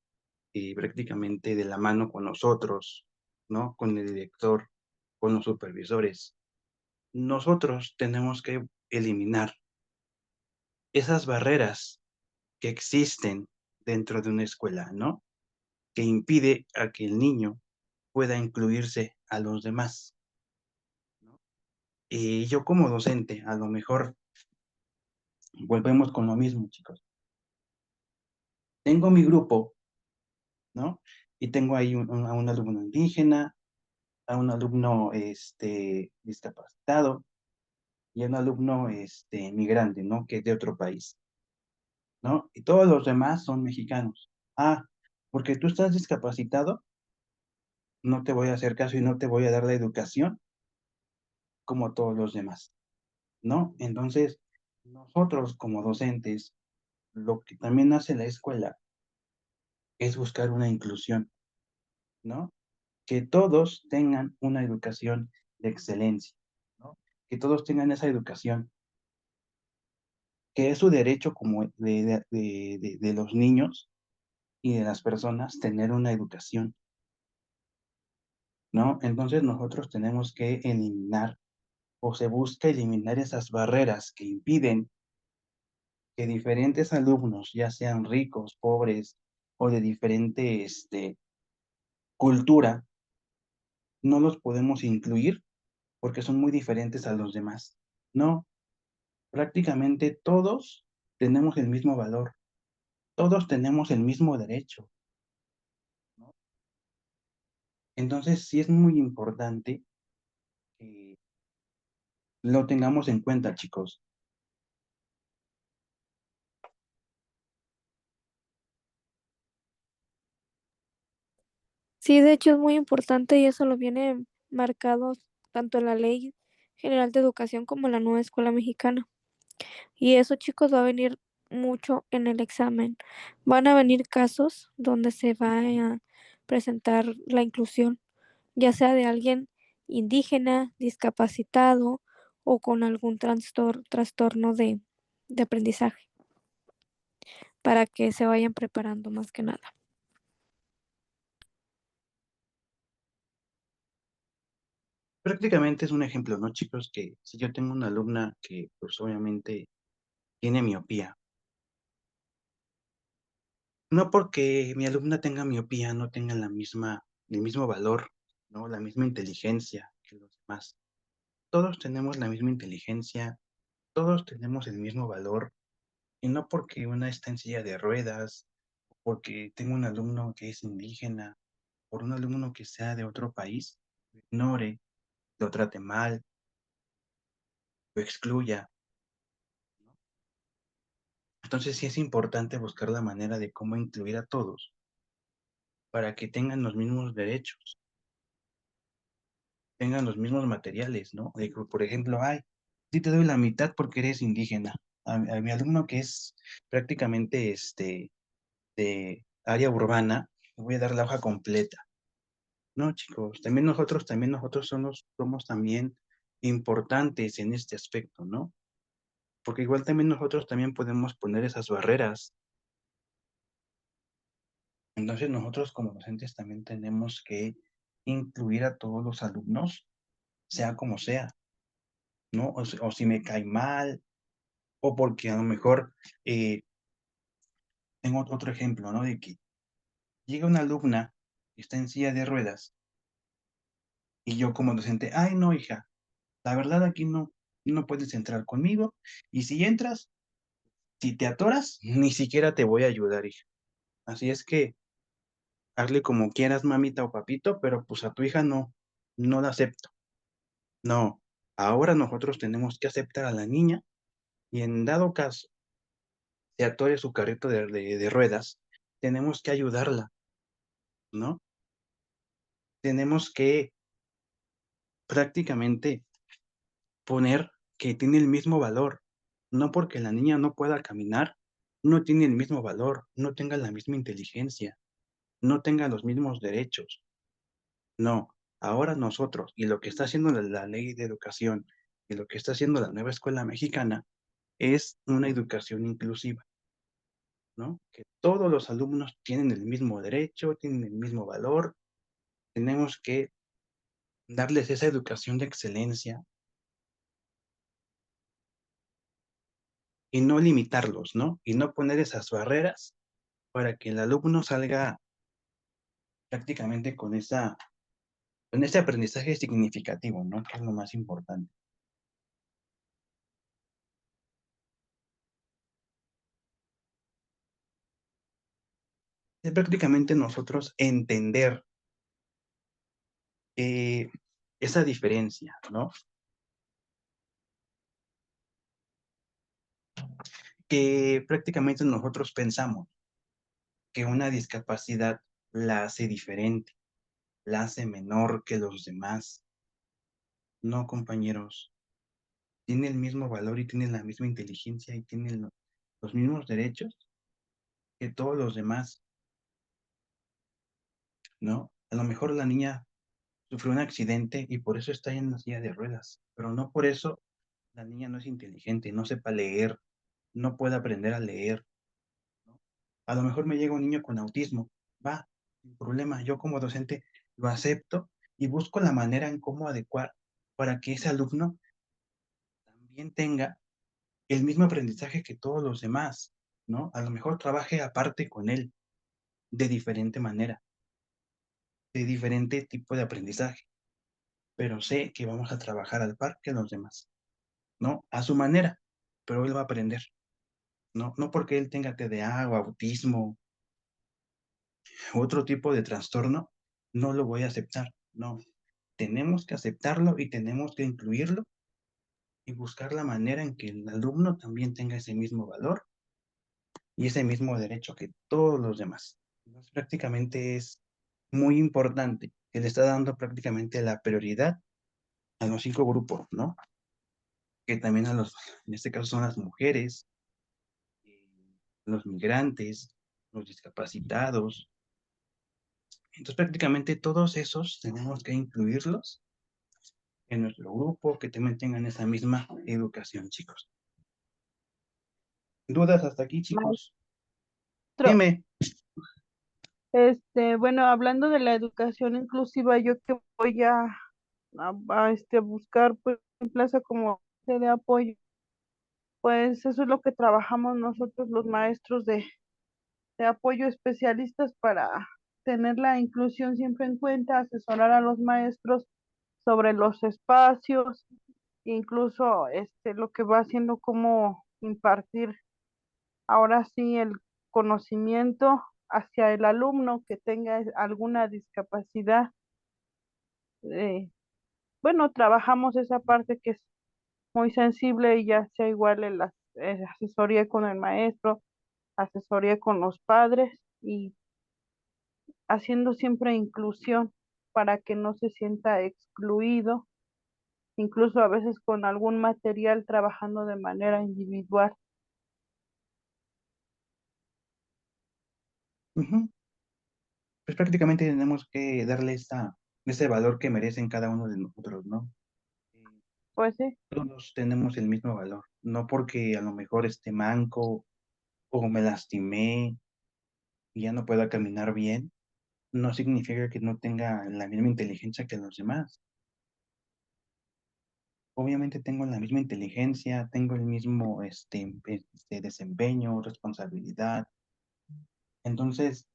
prácticamente de la mano con nosotros, ¿no? Con el director, con los supervisores. Nosotros tenemos que eliminar esas barreras que existen dentro de una escuela, ¿no? Que impide a que el niño pueda incluirse a los demás. Y yo como docente, a lo mejor volvemos con lo mismo, chicos. Tengo mi grupo, ¿no? Y tengo ahí a un alumno indígena, a un alumno discapacitado y a un alumno migrante, ¿no? Que es de otro país, ¿no? Y todos los demás son mexicanos. Ah, porque tú estás discapacitado, no te voy a hacer caso y no te voy a dar la educación como todos los demás, ¿no? Entonces, nosotros como docentes, lo que también hace la escuela es buscar una inclusión, ¿no? Que todos tengan una educación de excelencia, ¿no? Que todos tengan esa educación, que es su derecho como de los niños y de las personas tener una educación, ¿no? Entonces nosotros tenemos que eliminar o se busca eliminar esas barreras que impiden que diferentes alumnos, ya sean ricos, pobres o de diferente cultura, no los podemos incluir porque son muy diferentes a los demás. No, prácticamente todos tenemos el mismo valor, todos tenemos el mismo derecho, ¿no? Entonces sí es muy importante que lo tengamos en cuenta, chicos. Sí, de hecho es muy importante y eso lo viene marcado tanto en la Ley General de Educación como en la nueva Escuela Mexicana. Y eso, chicos, va a venir mucho en el examen. Van a venir casos donde se va a presentar la inclusión, ya sea de alguien indígena, discapacitado o con algún trastorno de aprendizaje, para que se vayan preparando más que nada. Prácticamente es un ejemplo, ¿no, chicos? Que si yo tengo una alumna que pues obviamente tiene miopía, no porque mi alumna tenga miopía no tenga el mismo valor, ¿no? La misma inteligencia que los demás. Todos tenemos la misma inteligencia, todos tenemos el mismo valor, y no porque una está en silla de ruedas, porque tengo un alumno que es indígena, por un alumno que sea de otro país, lo ignore, lo trate mal, lo excluya, ¿no? Entonces sí es importante buscar la manera de cómo incluir a todos para que tengan los mismos derechos, tengan los mismos materiales, ¿no? De que, por ejemplo, ay, sí te doy la mitad porque eres indígena. A mi alumno que es prácticamente de área urbana, le voy a dar la hoja completa. No, chicos, también nosotros somos también importantes en este aspecto, ¿no? Porque igual también nosotros también podemos poner esas barreras. Entonces nosotros como docentes también tenemos que incluir a todos los alumnos, sea como sea, ¿no? O si me cae mal, o porque a lo mejor tengo otro ejemplo, ¿no? De que llega una alumna que está en silla de ruedas y yo como docente, ay, no, hija, la verdad aquí no puedes entrar conmigo y si entras, si te atoras, ni siquiera te voy a ayudar, hija. Así es que hazle como quieras, mamita o papito, pero pues a tu hija no la acepto. No, ahora nosotros tenemos que aceptar a la niña y en dado caso se atore su carrito de ruedas, tenemos que ayudarla, ¿no? Tenemos que prácticamente poner que tiene el mismo valor. No porque la niña no pueda caminar, no tiene el mismo valor, no tenga la misma inteligencia, no tenga los mismos derechos. No, ahora nosotros, y lo que está haciendo la ley de educación y lo que está haciendo la nueva escuela mexicana es una educación inclusiva, ¿no? Que todos los alumnos tienen el mismo derecho, tienen el mismo valor. Tenemos que darles esa educación de excelencia y no limitarlos, ¿no? Y no poner esas barreras para que el alumno salga prácticamente con ese aprendizaje significativo, ¿no? Que es lo más importante. Es prácticamente nosotros entender esa diferencia, ¿no? Que prácticamente nosotros pensamos que una discapacidad la hace diferente, la hace menor que los demás. No, compañeros, tiene el mismo valor y tiene la misma inteligencia y tiene los mismos derechos que todos los demás, ¿no? A lo mejor la niña sufrió un accidente y por eso está en la silla de ruedas, pero no por eso la niña no es inteligente, no sepa leer, no puede aprender a leer, ¿no? A lo mejor me llega un niño con autismo, va, sin problema, yo como docente lo acepto y busco la manera en cómo adecuar para que ese alumno también tenga el mismo aprendizaje que todos los demás, ¿no? A lo mejor trabaje aparte con él, de diferente manera, de diferente tipo de aprendizaje, pero sé que vamos a trabajar al par que los demás, ¿no? A su manera, pero él va a aprender, ¿no? No porque él tenga TDA o autismo u otro tipo de trastorno, no lo voy a aceptar, no. Tenemos que aceptarlo y tenemos que incluirlo y buscar la manera en que el alumno también tenga ese mismo valor y ese mismo derecho que todos los demás. Entonces, prácticamente es muy importante que le está dando prácticamente la prioridad a los 5 grupos, ¿no? Que también en este caso son las mujeres, los migrantes, los discapacitados. Entonces, prácticamente todos esos tenemos que incluirlos en nuestro grupo, que también tengan esa misma educación, chicos. ¿Dudas hasta aquí, chicos? Maestro, Dime. bueno, hablando de la educación inclusiva, yo que voy a buscar pues en plaza como de apoyo, pues eso es lo que trabajamos nosotros los maestros de apoyo especialistas para tener la inclusión siempre en cuenta, asesorar a los maestros sobre los espacios, incluso lo que va haciendo como impartir ahora sí el conocimiento hacia el alumno que tenga alguna discapacidad. eh, bueno, trabajamos esa parte que es muy sensible y ya sea igual en la asesoría con el maestro, asesoría con los padres y haciendo siempre inclusión para que no se sienta excluido, incluso a veces con algún material trabajando de manera individual. Ujú. Pues prácticamente tenemos que darle ese valor que merecen cada uno de nosotros, ¿no? Pues sí, Todos tenemos el mismo valor, no porque a lo mejor esté manco o me lastimé y ya no pueda caminar bien, no significa que no tenga la misma inteligencia que los demás. Obviamente tengo la misma inteligencia, tengo el mismo desempeño, responsabilidad. Entonces,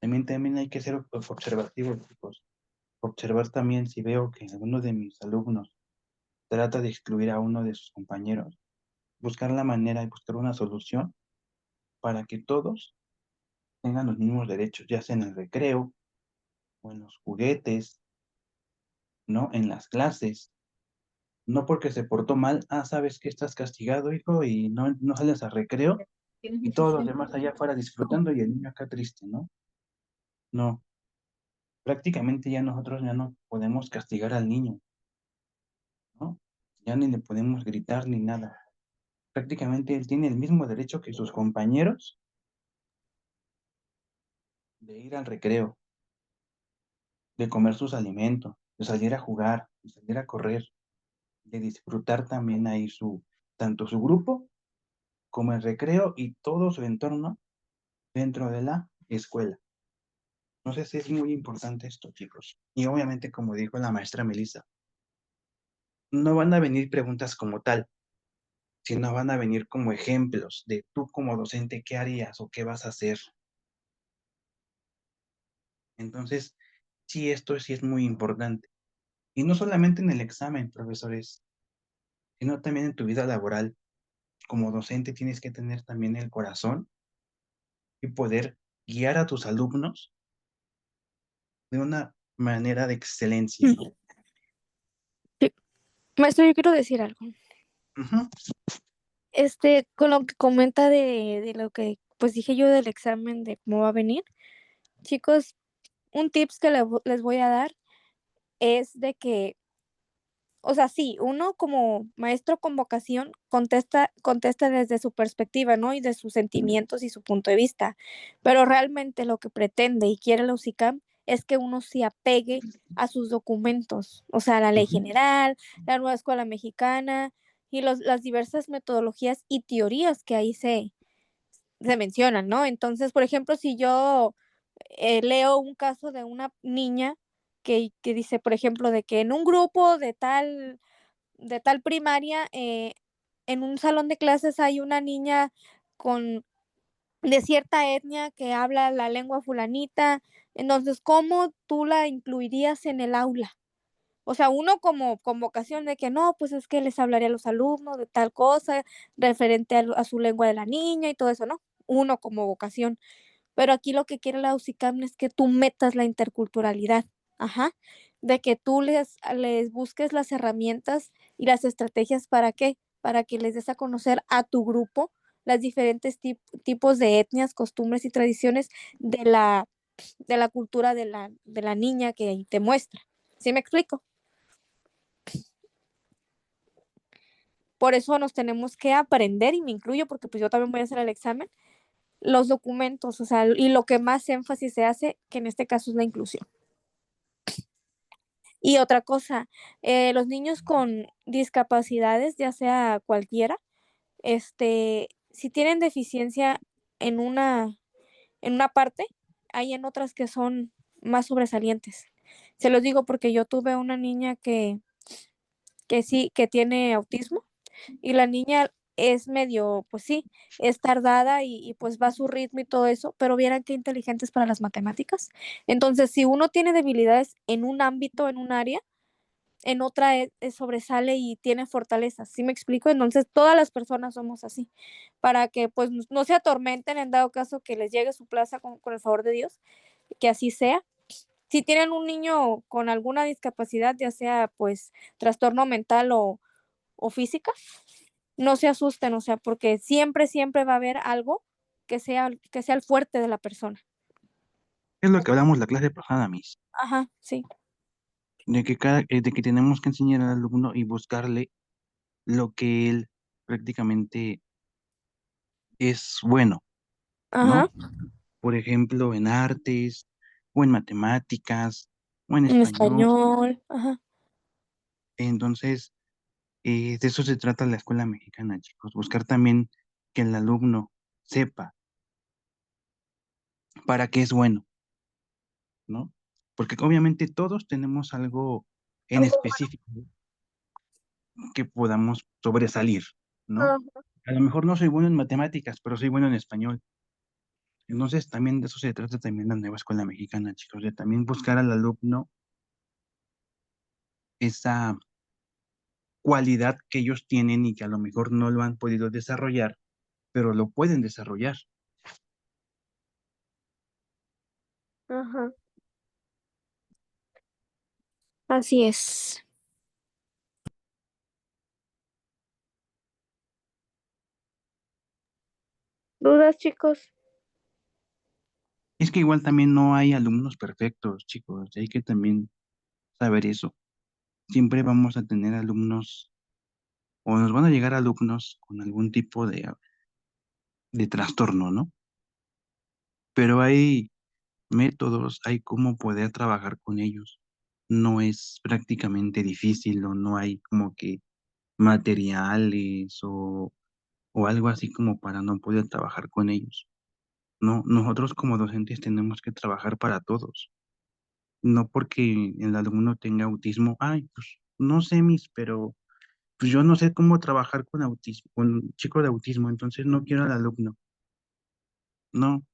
también hay que ser observativos, chicos. Observar también si veo que alguno de mis alumnos trata de excluir a uno de sus compañeros, buscar la manera y buscar una solución para que todos tengan los mismos derechos, ya sea en el recreo o en los juguetes, ¿no? En las clases. No porque se portó mal, sabes que estás castigado, hijo, y no sales a recreo, y todos los demás allá afuera disfrutando y el niño acá triste, ¿no? No, prácticamente ya nosotros ya no podemos castigar al niño, ¿no? Ya ni le podemos gritar ni nada. Prácticamente él tiene el mismo derecho que sus compañeros de ir al recreo, de comer sus alimentos, de salir a jugar, de salir a correr, de disfrutar también ahí tanto su grupo como el recreo y todo su entorno dentro de la escuela. Entonces es muy importante esto, chicos. Y obviamente, como dijo la maestra Melissa, no van a venir preguntas como tal, sino van a venir como ejemplos de tú como docente, ¿qué harías o qué vas a hacer? Entonces, sí, esto sí es muy importante. Y no solamente en el examen, profesores, sino también en tu vida laboral. Como docente tienes que tener también el corazón y poder guiar a tus alumnos de una manera de excelencia, ¿no? Sí. Maestro, yo quiero decir algo. Ujú. Con lo que comenta de lo que pues dije yo del examen, de cómo va a venir, chicos, un tips que les voy a dar es de que, o sea, sí, uno como maestro con vocación contesta desde su perspectiva, ¿no? Y de sus sentimientos y su punto de vista. Pero realmente lo que pretende y quiere la UCICAM es que uno se apegue a sus documentos, o sea, la ley general, la nueva escuela mexicana y las diversas metodologías y teorías que ahí se mencionan, ¿no? Entonces, por ejemplo, si yo leo un caso de una niña que dice, por ejemplo, de que en un grupo de tal primaria, en un salón de clases hay una niña con de cierta etnia que habla la lengua fulanita, entonces, ¿cómo tú la incluirías en el aula? O sea, uno como convocación de que no, pues es que les hablaría a los alumnos de tal cosa referente a su lengua de la niña y todo eso, ¿no? Uno como vocación. Pero aquí lo que quiere la UCICAM es que tú metas la interculturalidad, ajá, de que tú les busques las herramientas y las estrategias para qué, para que les des a conocer a tu grupo las diferentes tipos de etnias, costumbres y tradiciones de la cultura de la niña que te muestra. ¿Sí me explico? Por eso nos tenemos que aprender, y me incluyo porque pues yo también voy a hacer el examen, los documentos, o sea, y lo que más énfasis se hace, que en este caso es la inclusión. Y otra cosa, los niños con discapacidades, ya sea cualquiera, si tienen deficiencia en en una parte, hay en otras que son más sobresalientes. Se los digo porque yo tuve una niña que sí, que tiene autismo, y la niña es medio, pues sí, es tardada pues va a su ritmo y todo eso, pero vieran qué inteligente es para las matemáticas. Entonces, si uno tiene debilidades en un ámbito, en un área, en otra sobresale y tiene fortalezas, ¿sí me explico? Entonces, todas las personas somos así, para que pues no se atormenten en dado caso que les llegue su plaza con el favor de Dios, que así sea. Si tienen un niño con alguna discapacidad, ya sea pues trastorno mental o física, no se asusten, o sea, porque siempre, siempre va a haber algo que sea el fuerte de la persona. Es lo que hablamos la clase pasada, Miss, Ajá, sí. de que tenemos que enseñar al alumno y buscarle lo que él prácticamente es bueno, Ajá, ¿no? Por ejemplo, en artes, o en matemáticas, o en en español. español, ajá. Entonces, de eso se trata la escuela mexicana, chicos. Buscar también que el alumno sepa para qué es bueno, ¿no? Porque obviamente todos tenemos algo en específico que podamos sobresalir, ¿no? Ajá. A lo mejor no soy bueno en matemáticas, pero soy bueno en español. Entonces, también de eso se trata también la nueva escuela mexicana, chicos, de también buscar al alumno esa cualidad que ellos tienen y que a lo mejor no lo han podido desarrollar, pero lo pueden desarrollar. Ajá, así es. ¿Dudas, chicos? Es que igual también no hay alumnos perfectos, chicos. Hay que también saber eso. Siempre vamos a tener alumnos o nos van a llegar alumnos con algún tipo de trastorno, ¿no? Pero hay métodos, hay cómo poder trabajar con ellos. No es prácticamente difícil o no hay como que materiales o algo así como para no poder trabajar con ellos. No, nosotros como docentes tenemos que trabajar para todos. No porque el alumno tenga autismo, ay, pues no sé pero pues yo no sé cómo trabajar con autismo, con un chico de autismo, entonces no quiero al alumno. No,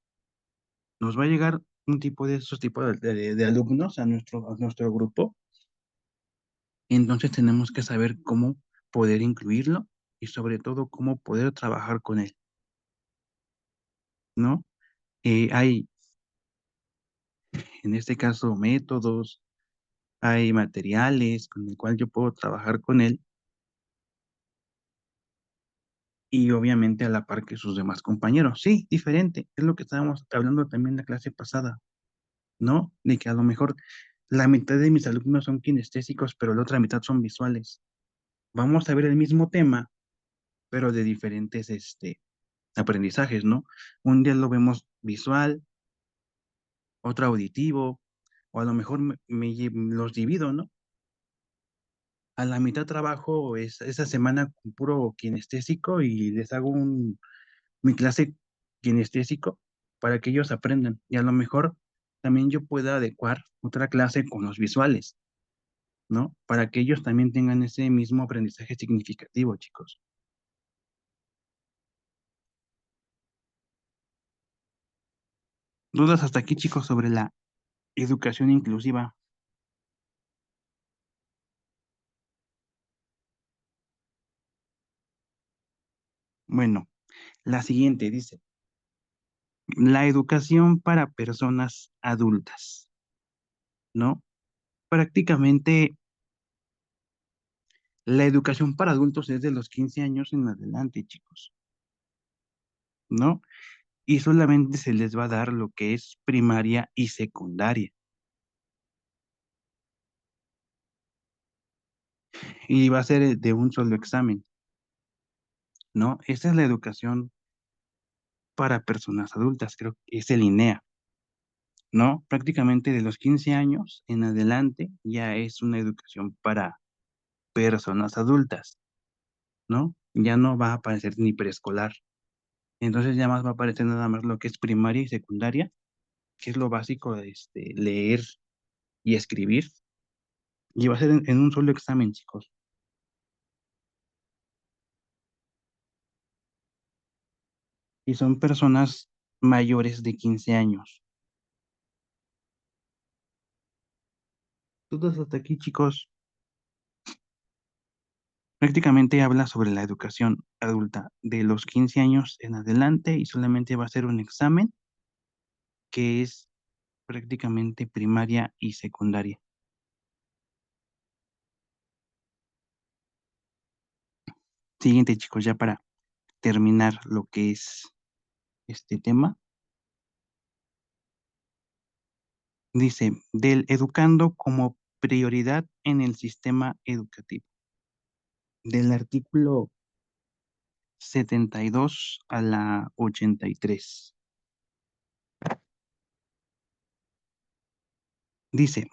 nos va a llegar un tipo de esos tipos de alumnos a nuestro grupo, entonces tenemos que saber cómo poder incluirlo y sobre todo cómo poder trabajar con él, ¿no? Hay, en este caso, métodos, hay materiales con el cual yo puedo trabajar con él y obviamente a la par que sus demás compañeros. Sí, diferente, es lo que estábamos hablando también en la clase pasada, ¿no? De que a lo mejor la mitad de mis alumnos son kinestésicos, pero la otra mitad son visuales. Vamos a ver el mismo tema, pero de diferentes aprendizajes, ¿no? Un día lo vemos visual, otro auditivo, o a lo mejor los divido, ¿no? A la mitad trabajo esa semana con puro kinestésico y les hago mi clase kinestésico para que ellos aprendan. Y a lo mejor también yo pueda adecuar otra clase con los visuales, ¿no? Para que ellos también tengan ese mismo aprendizaje significativo, chicos. ¿Dudas hasta aquí, chicos, sobre la educación inclusiva? Bueno, la siguiente dice, la educación para personas adultas, ¿no? Prácticamente la educación para adultos es de los 15 años en adelante, chicos, ¿no? Y solamente se les va a dar lo que es primaria y secundaria. Y va a ser de un solo examen, ¿no? Esa es la educación para personas adultas, creo que es el INEA, ¿no? Prácticamente de los 15 años en adelante ya es una educación para personas adultas, ¿no? Ya no va a aparecer ni preescolar. Entonces ya más va a aparecer nada más lo que es primaria y secundaria, que es lo básico de leer y escribir. Y va a ser en un solo examen, chicos. Y son personas mayores de 15 años. Todos hasta aquí, chicos. Prácticamente habla sobre la educación adulta de los 15 años en adelante y solamente va a ser un examen que es prácticamente primaria y secundaria. Siguiente, chicos, ya para terminar lo que es este tema. Dice, del educando como prioridad en el sistema educativo. Del artículo 72 a la 83. Dice,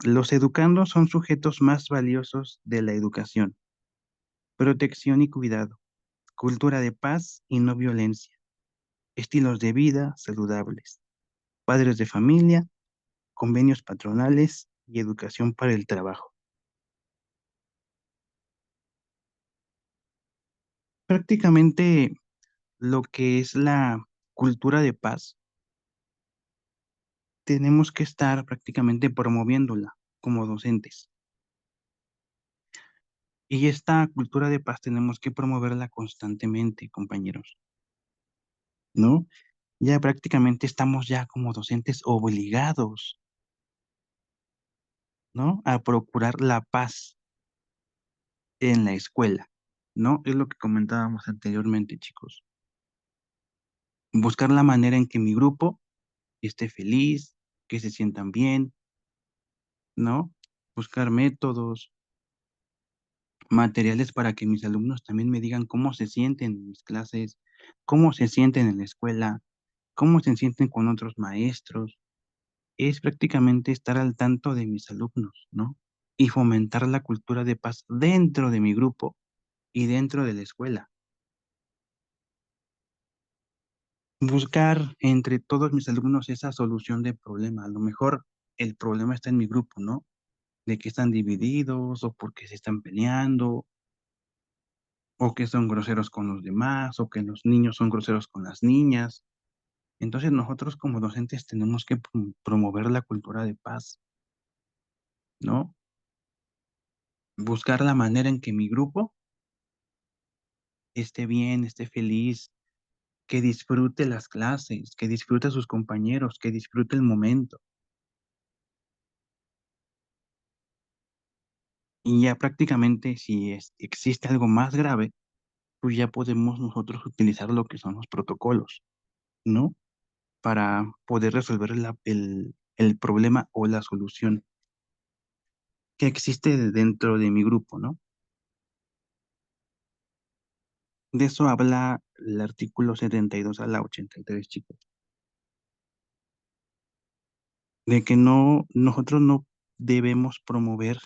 los educandos son sujetos más valiosos de la educación, protección y cuidado, cultura de paz y no violencia, estilos de vida saludables, padres de familia, convenios patronales y educación para el trabajo. Prácticamente lo que es la cultura de paz, tenemos que estar prácticamente promoviéndola como docentes. Y esta cultura de paz tenemos que promoverla constantemente, compañeros, ¿no? ya prácticamente estamos ya como docentes obligados, ¿no? A procurar la paz en la escuela, ¿no? Es lo que comentábamos anteriormente, chicos. Buscar la manera en que mi grupo esté feliz, que se sientan bien, ¿no? Buscar métodos, materiales para que mis alumnos también me digan cómo se sienten en mis clases, cómo se sienten en la escuela, cómo se sienten con otros maestros. Es prácticamente estar al tanto de mis alumnos, ¿no? Y fomentar la cultura de paz dentro de mi grupo y dentro de la escuela. Buscar entre todos mis alumnos esa solución de problema. A lo mejor el problema está en mi grupo, ¿no? De que están divididos o porque se están peleando o que son groseros con los demás o que los niños son groseros con las niñas. Entonces nosotros como docentes tenemos que promover la cultura de paz, ¿no? Buscar la manera en que mi grupo esté bien, esté feliz, que disfrute las clases, que disfrute a sus compañeros, que disfrute el momento. Y ya prácticamente si existe algo más grave, pues ya podemos nosotros utilizar lo que son los protocolos, ¿no? Para poder resolver el problema o la solución que existe dentro de mi grupo, ¿no? De eso habla el artículo 72 a la 83, chicos. De que nosotros no debemos promover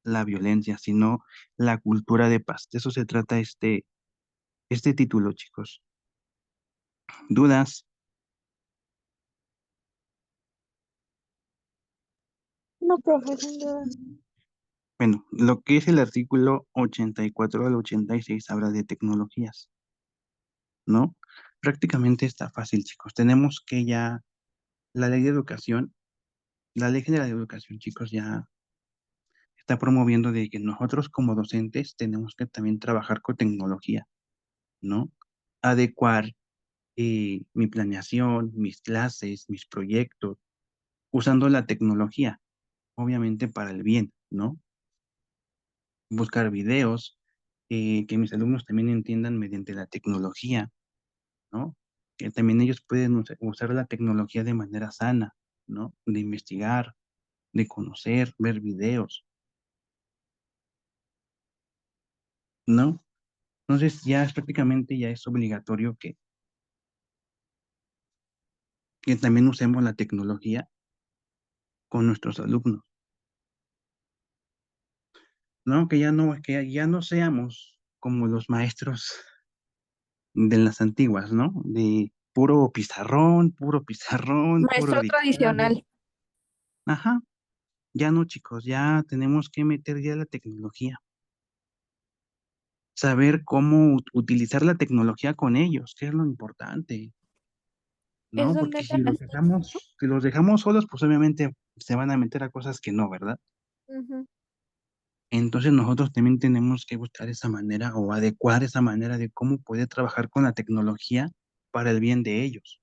la violencia, sino la cultura de paz. De eso se trata este título, chicos. ¿Dudas? No, profe, sin duda. Bueno, lo que es el artículo 84 al 86 habla de tecnologías, ¿no? Prácticamente está fácil, chicos. Tenemos que ya, la ley de educación, la ley general de educación, chicos, ya está promoviendo de que nosotros como docentes tenemos que también trabajar con tecnología, ¿no? Adecuar mi planeación, mis clases, mis proyectos, usando la tecnología, obviamente para el bien, ¿no? Buscar videos, que mis alumnos también entiendan mediante la tecnología, ¿no? Que también ellos pueden usar la tecnología de manera sana, ¿no? De investigar, de conocer, ver videos, ¿no? Entonces ya es prácticamente, ya es obligatorio que también usemos la tecnología con nuestros alumnos, ¿no? Que ya no seamos como los maestros de las antiguas, ¿no? De puro pizarrón, puro Maestro dictado. tradicional. Ajá, ya no, chicos, ya tenemos que meter ya la tecnología. Saber cómo utilizar la tecnología con ellos, que es lo importante, Es ¿no? donde Porque entran las TICs, ¿no? si los dejamos solos, pues obviamente se van a meter a cosas que no, ¿verdad? Ujú. Entonces nosotros también tenemos que buscar esa manera o adecuar esa manera de cómo poder trabajar con la tecnología para el bien de ellos.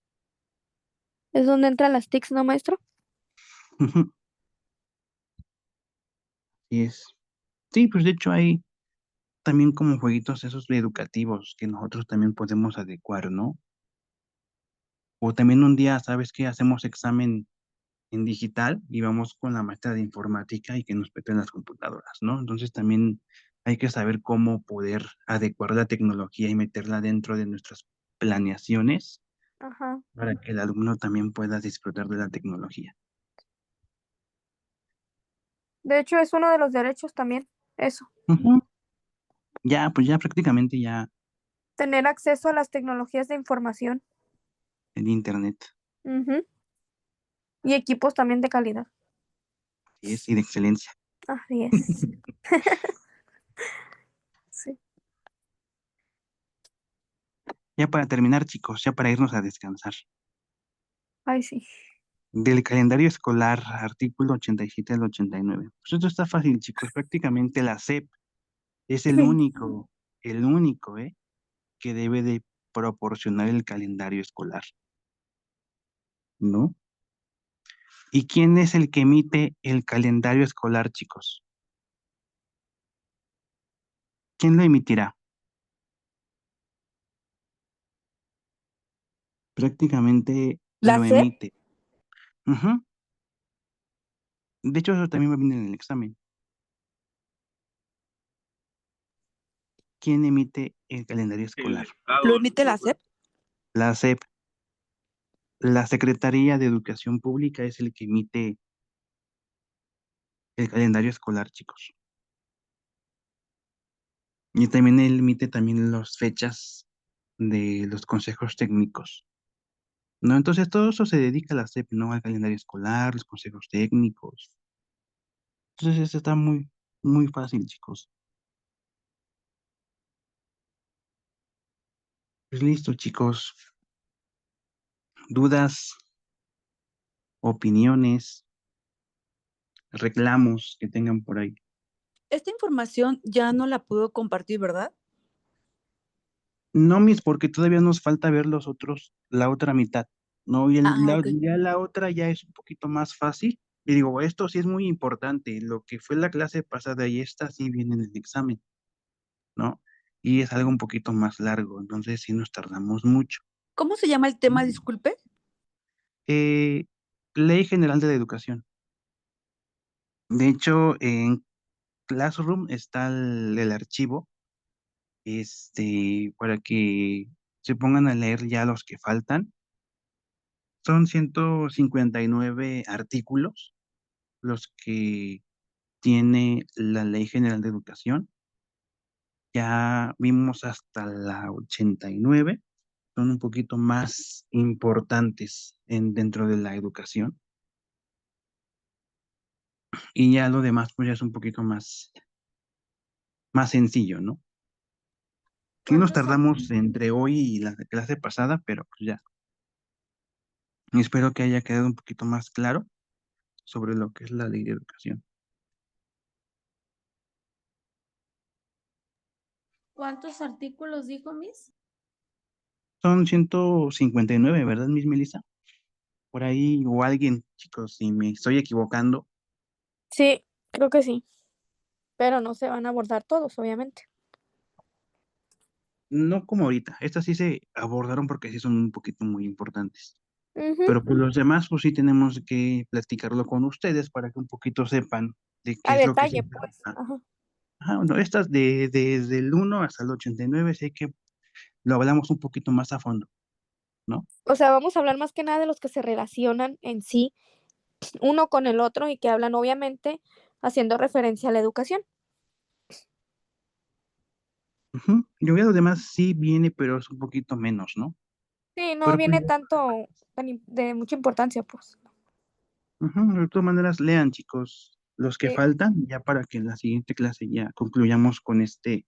Es donde entran las TICs, ¿no, maestro? Y sí, pues de hecho hay también como jueguitos esos educativos que nosotros también podemos adecuar, ¿no? O también un día, ¿sabes qué? Hacemos examen en digital y vamos con la maestra de informática y que nos peten las computadoras, ¿no? Entonces también hay que saber cómo poder adecuar la tecnología y meterla dentro de nuestras planeaciones Ajá. para que el alumno también pueda disfrutar de la tecnología. De hecho, es uno de los derechos también, eso. Ujú. Ya, pues ya prácticamente ya Tener acceso a las tecnologías de información. el internet Ujú. Y equipos también de calidad. y de excelencia. Así es. Sí. Ya para terminar, chicos, ya para irnos a descansar. Ay, sí. Del calendario escolar, artículo 87 al 89. Pues esto está fácil, chicos. Prácticamente la SEP es el único, que debe de proporcionar el calendario escolar. ¿no? ¿Y quién es el que emite el calendario escolar, chicos? ¿Quién lo emitirá? Prácticamente ¿La lo SEP? emite. Ujú. De hecho, eso también va a venir en el examen. ¿Quién emite el calendario El escolar? Estado, ¿Lo ¿no, emite la profe? SEP? La SEP, la Secretaría de Educación Pública, es el que emite el calendario escolar, chicos. Y también él emite también las fechas de los consejos técnicos, ¿no? Entonces todo eso se dedica a la SEP, ¿no? Al calendario escolar, los consejos técnicos. Entonces eso está muy, muy fácil, chicos. Pues listo, chicos. Dudas, opiniones, reclamos que tengan por ahí. Esta información ya no la puedo compartir, ¿verdad? No, mis, porque todavía nos falta ver los otros, la otra mitad, ¿no? Y Ah, ok. ya la otra ya es un poquito más fácil. Y digo, esto sí es muy importante. Lo que fue la clase pasada y esta sí viene en el examen, ¿no? Y es algo un poquito más largo, entonces sí nos tardamos mucho. ¿Cómo se llama el tema, disculpe? Eh, Ley General de la Educación. De hecho, en Classroom está el archivo, para que se pongan a leer ya los que faltan. Son 159 artículos los que tiene la Ley General de Educación. Ya vimos hasta la 89, son un poquito más importantes dentro de la educación. Y ya lo demás, pues ya es un poquito más sencillo, ¿no? Sí nos tardamos entre hoy y la clase pasada, pero pues ya. Espero que haya quedado un poquito más claro sobre lo que es la ley de educación. ¿Cuántos artículos dijo Miss? Son 159, ¿verdad, Miss Melissa? Por ahí, o alguien, chicos, si me estoy equivocando. Sí, creo que sí, pero no se van a abordar todos, obviamente. No como ahorita. Estas sí se abordaron porque sí son un poquito muy importantes. Ujú. Pero pues los demás, pues sí tenemos que platicarlo con ustedes para que un poquito sepan de qué A es lo que se detalle, pues. trata. Ajá. Ajá, bueno, estas desde el 1 hasta el 89 sé que lo hablamos un poquito más a fondo, ¿no? O sea, vamos a hablar más que nada de los que se relacionan en sí, uno con el otro y que hablan, obviamente, haciendo referencia a la educación. Ujú. Yo veo lo demás sí viene, pero es un poquito menos, ¿no? Sí, no Pero pues, viene tanto de mucha importancia, pues. ujú, de todas maneras, lean, chicos, los que Sí. faltan, ya para que en la siguiente clase ya concluyamos con este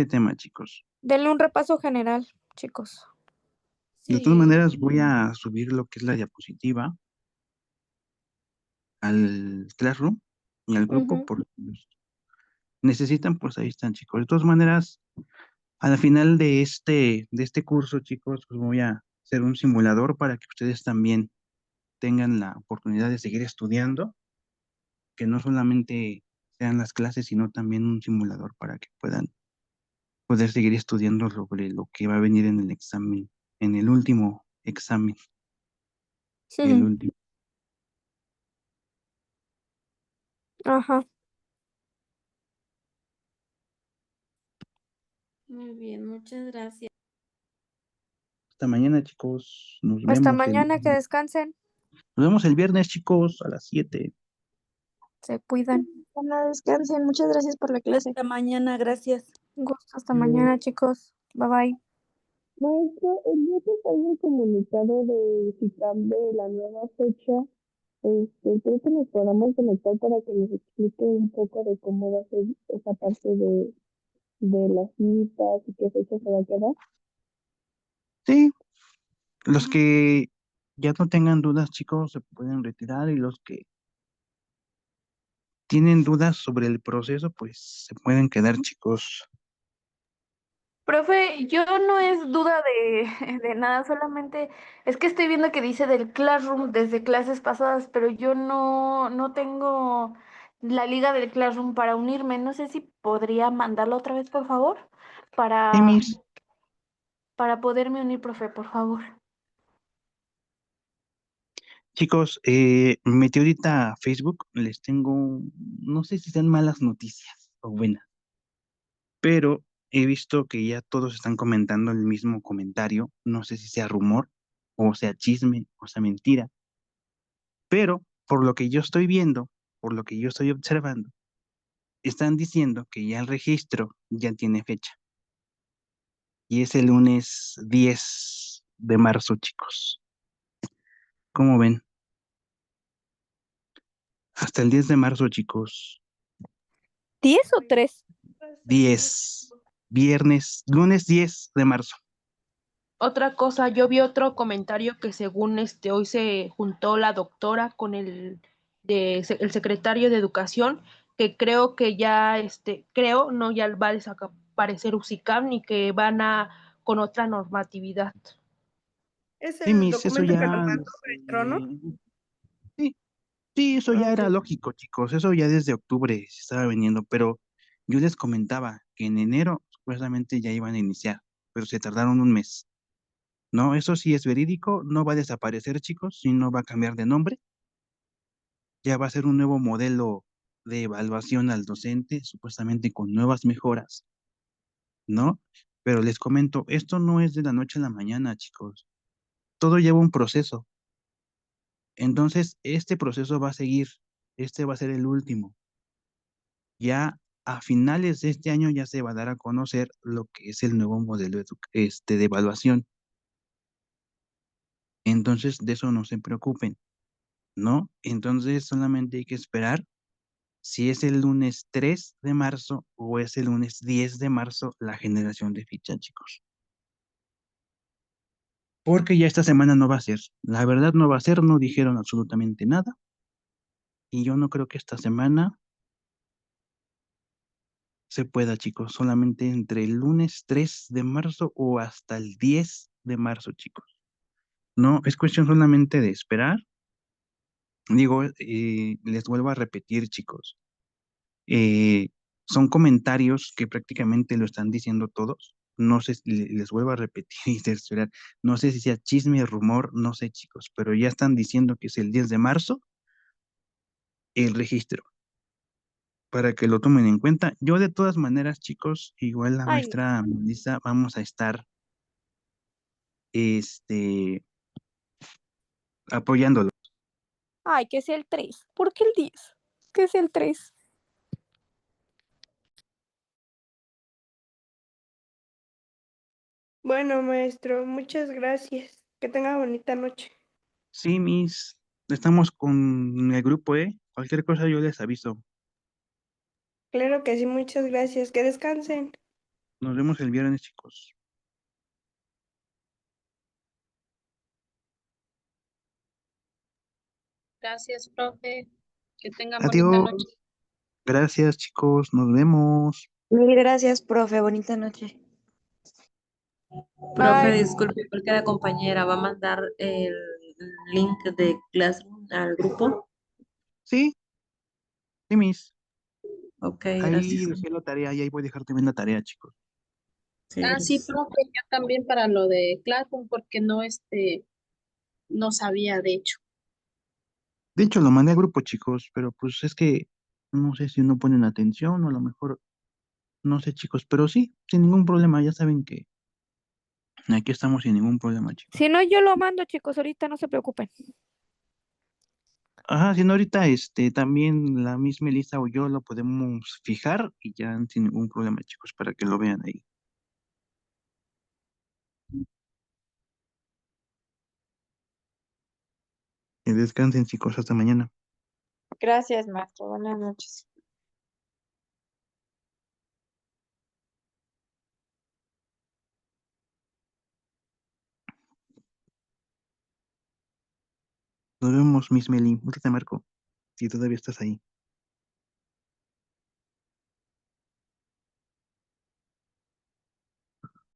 tema, chicos. Denle un repaso general, chicos. De todas Sí. maneras, voy a subir lo que es la diapositiva al Classroom y al grupo, Ujú. por si los necesitan, pues ahí están, chicos. De todas maneras, al final de este curso, chicos, pues voy a hacer un simulador para que ustedes también tengan la oportunidad de seguir estudiando, que no solamente sean las clases, sino también un simulador para que puedan poder seguir estudiando sobre lo que va a venir en el examen, en el último examen, el último. Ajá. Muy bien, muchas gracias. Hasta mañana, chicos. Hasta mañana, que descansen. Nos vemos el viernes, chicos, a las 7. Se cuidan. Bueno, descansen. Muchas gracias por la clase. Hasta mañana, gracias. Un gusto. Hasta mañana, chicos. Bye bye. Maestro, el día que salga el comunicado de CICAM de la nueva fecha, creo que nos podamos conectar para que nos explique un poco de cómo va a ser esa parte de las citas y qué fecha se va a quedar. Sí, los que ya no tengan dudas, chicos, se pueden retirar y los que tienen dudas sobre el proceso, pues se pueden quedar, chicos. Profe, yo no es duda de, de nada, solamente es que estoy viendo que dice del Classroom desde clases pasadas, pero yo no tengo la liga del Classroom para unirme. No sé si podría mandarlo otra vez, por favor, Sí, para, Miss. para poderme unir, profe, por favor. Chicos, metí ahorita a Facebook, les tengo, no sé si sean malas noticias o buenas, pero he visto que ya todos están comentando el mismo comentario, no sé si sea rumor, o sea chisme, o sea mentira, pero por lo que yo estoy viendo, por lo que yo estoy observando, están diciendo que ya el registro ya tiene fecha, y es el lunes 10 de marzo, chicos. ¿Cómo ven? Hasta el 10 de marzo, chicos. ¿10 o 3? 10, lunes 10 de marzo. Otra cosa, yo vi otro comentario que según hoy se juntó la doctora con el secretario de Educación, que creo que ya creo no ya va a desaparecer UCICAM ni que van a con otra normatividad. Es Sí, el Miss, eso documento que nos ya, mandó, maestro, ¿no? sí, sí, eso ya Ah, era ok. lógico, chicos, eso ya desde octubre se estaba vendiendo, pero yo les comentaba que en enero supuestamente ya iban a iniciar, pero se tardaron un mes, ¿no? Eso sí es verídico, no va a desaparecer, chicos, sino va a cambiar de nombre, ya va a ser un nuevo modelo de evaluación al docente, supuestamente con nuevas mejoras, ¿no? Pero les comento, esto no es de la noche a la mañana, chicos, todo lleva un proceso. Entonces, este proceso va a seguir, este va a ser el último. Ya a finales de este año ya se va a dar a conocer lo que es el nuevo modelo de evaluación. Entonces, de eso no se preocupen, ¿no? Entonces, solamente hay que esperar si es el lunes 3 de marzo o es el lunes 10 de marzo la generación de ficha, chicos. Porque ya esta semana no va a ser. La verdad no va a ser, no dijeron absolutamente nada. Y yo no creo que esta semana se pueda, chicos, solamente entre el lunes 3 de marzo o hasta el 10 de marzo, chicos. No, es cuestión solamente de esperar. Digo, les vuelvo a repetir, chicos, eh, son comentarios que prácticamente lo están diciendo todos. No sé, les vuelvo a repetir y de esperar. No sé si sea chisme, rumor, no sé, chicos, pero ya están diciendo que es el 10 de marzo el registro, para que lo tomen en cuenta. Yo de todas maneras, chicos, igual la Ay, maestra Melissa, vamos a estar este, apoyándolo. ay, que sea el 3. ¿Por qué el 10? Que sea el 3. Bueno, maestro, muchas gracias. Que tenga bonita noche. Sí, Miss, estamos con el grupo, ¿eh? Cualquier cosa yo les aviso. Claro que sí, muchas gracias. Que descansen. Nos vemos el viernes, chicos. Gracias, profe. Que tengan bonita Adiós. noche. Gracias, chicos. Nos vemos. Mil gracias, profe. Bonita noche. Profe, Bye. disculpe, porque la compañera va a mandar el link de Classroom al grupo. Sí, sí, Miss. Ok, Ahí gracias. dejé la tarea y ahí voy a dejar también la tarea, chicos. Sí, Ah, sí, gracias. profe, yo también para lo de Classroom, porque no sabía, de hecho. De hecho, lo mandé al grupo, chicos, pero pues es que no sé si no ponen atención o a lo mejor, no sé, chicos, pero sí, sin ningún problema. Ya saben que aquí estamos sin ningún problema, chicos. Si no, yo lo mando, chicos, ahorita no se preocupen. Ajá, si no, ahorita también la misma Elisa o yo lo podemos fijar y ya sin ningún problema, chicos, para que lo vean ahí. Que descansen, chicos, hasta mañana. Gracias, maestro. Buenas noches. Nos vemos, Miss Meli. Ahorita te marco, si todavía estás ahí.